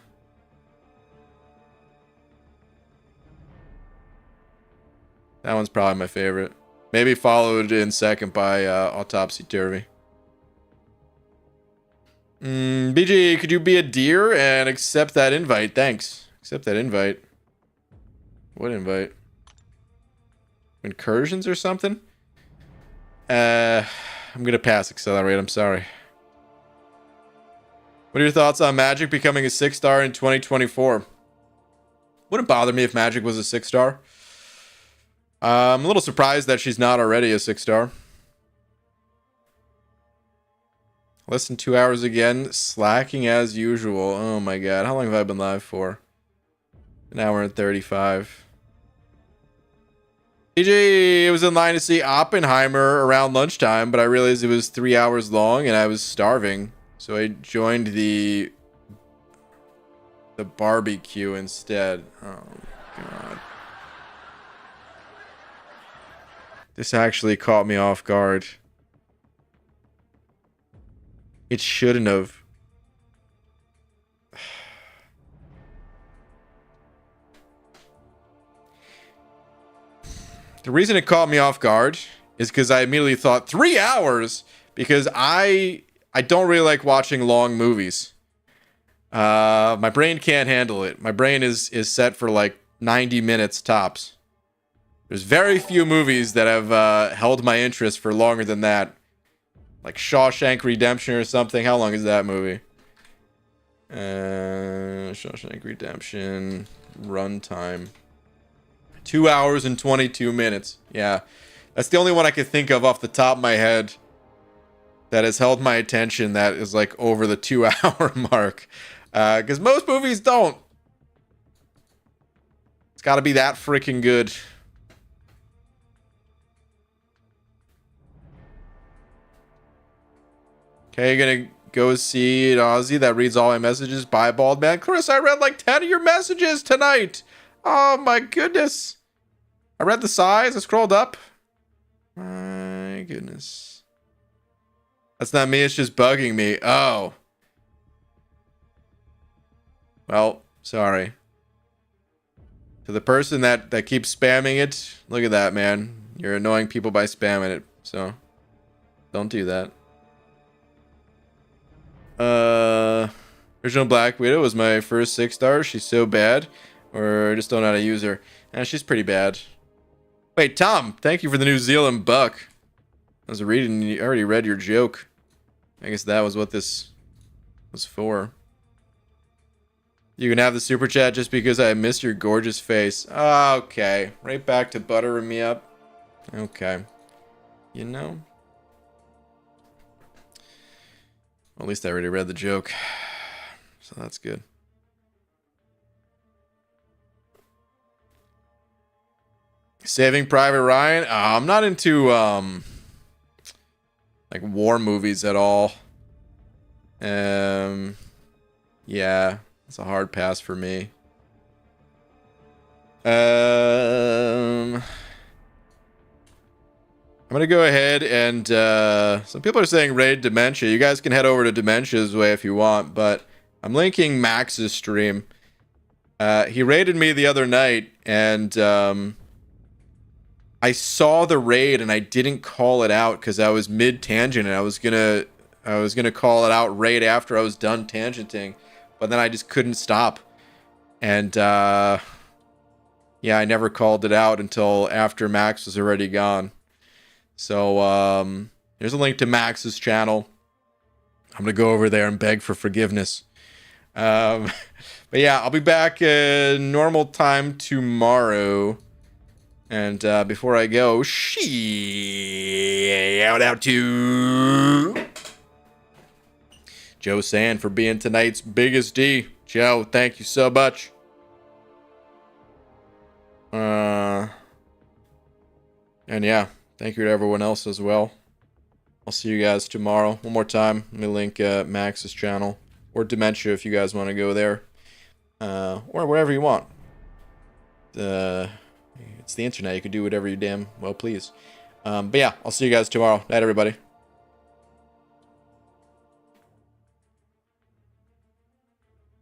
one's probably my favorite. Maybe followed in second by Autopsy Turvy. BG, could you be a deer and accept that invite? Thanks. Accept that invite. What invite? Incursions or something? I'm gonna pass Accelerate. I'm sorry. What are your thoughts on Magic becoming a 6-star in 2024? Wouldn't bother me if Magic was a 6-star. I'm a little surprised that she's not already a 6-star. Less than 2 hours again. Slacking as usual. Oh my god. How long have I been live for? An hour and 35. TJ was in line to see Oppenheimer around lunchtime, but I realized it was 3 hours long and I was starving. So I joined the barbecue instead. Oh god. This actually caught me off guard. It shouldn't have. The reason it caught me off guard is because I immediately thought 3 hours, because I don't really like watching long movies. My brain can't handle it. My brain is set for like 90 minutes tops. There's very few movies that have held my interest for longer than that. Like Shawshank Redemption or something. How long is that movie? Shawshank Redemption runtime. 2 hours and 22 minutes. Yeah. That's the only one I can think of off the top of my head that has held my attention that is like over the 2 hour mark. Because most movies don't. It's got to be that freaking good. Okay, you're gonna go see an Aussie that reads all my messages. Bye, bald man. Chris, I read like 10 of your messages tonight. Oh my goodness. I read the size. I scrolled up. My goodness. That's not me. It's just bugging me. Oh. Well, sorry. To the person that keeps spamming it, look at that, man. You're annoying people by spamming it. So, don't do that. Original Black Widow was my first 6-star. She's so bad. Or I just don't know how to use her. She's pretty bad. Wait, Tom, thank you for the New Zealand buck. I was reading, you already read your joke. I guess that was what this was for. You can have the super chat just because I missed your gorgeous face. Okay. Right back to buttering me up. Okay. You know? Well, at least I already read the joke. So that's good. Saving Private Ryan? I'm not into like war movies at all. Yeah, it's a hard pass for me. I'm gonna go ahead and some people are saying raid Dementia. You guys can head over to Dementia's way if you want, but I'm linking Max's stream. He raided me the other night, and I saw the raid and I didn't call it out because I was mid tangent, and I was gonna call it out right after I was done tangenting, but then I just couldn't stop, and yeah, I never called it out until after Max was already gone. So there's a link to Max's channel. I'm gonna go over there and beg for forgiveness. But yeah, I'll be back normal time tomorrow. And before I go, shout out to Joe Sand for being tonight's biggest D. Joe, thank you so much. And yeah, thank you to everyone else as well. I'll see you guys tomorrow. One more time, let me link Max's channel or Dementia if you guys want to go there, or wherever you want. It's the internet. You can do whatever you damn well please. But yeah, I'll see you guys tomorrow. Night, everybody.